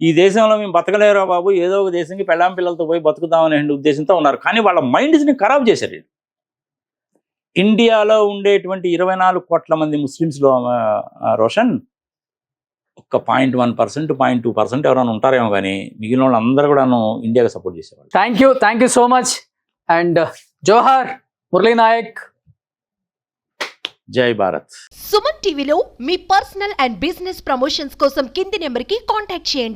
ఈ దేశంలో మేము బతకలేరా బాబు, ఏదో ఒక దేశంకి పెళ్ళాం పిల్లలతో పోయి బతుకుదామనే ఉద్దేశంతో ఉన్నారు. కానీ వాళ్ళ మైండ్స్ని ఖరాబ్ చేశారు. ఇండియాలో ఉండేటువంటి 24 కోట్ల మంది ముస్లిమ్స్లో రోషన్ ఒక్క 0.1%, 0.2% ఎవరైనా ఉంటారేమో కానీ మిగిలిన వాళ్ళు అందరూ కూడా ఇండియాకి సపోర్ట్ చేసేవాళ్ళు. Thank you so much and జోహార్ మురళీ నాయక్. జై భారత్. సుమన్ టీవీలో మీ పర్సనల్ అండ్ బిజినెస్ ప్రమోషన్స్ కోసం కింది నెంబర్కి కాంటాక్ట్ చేయండి.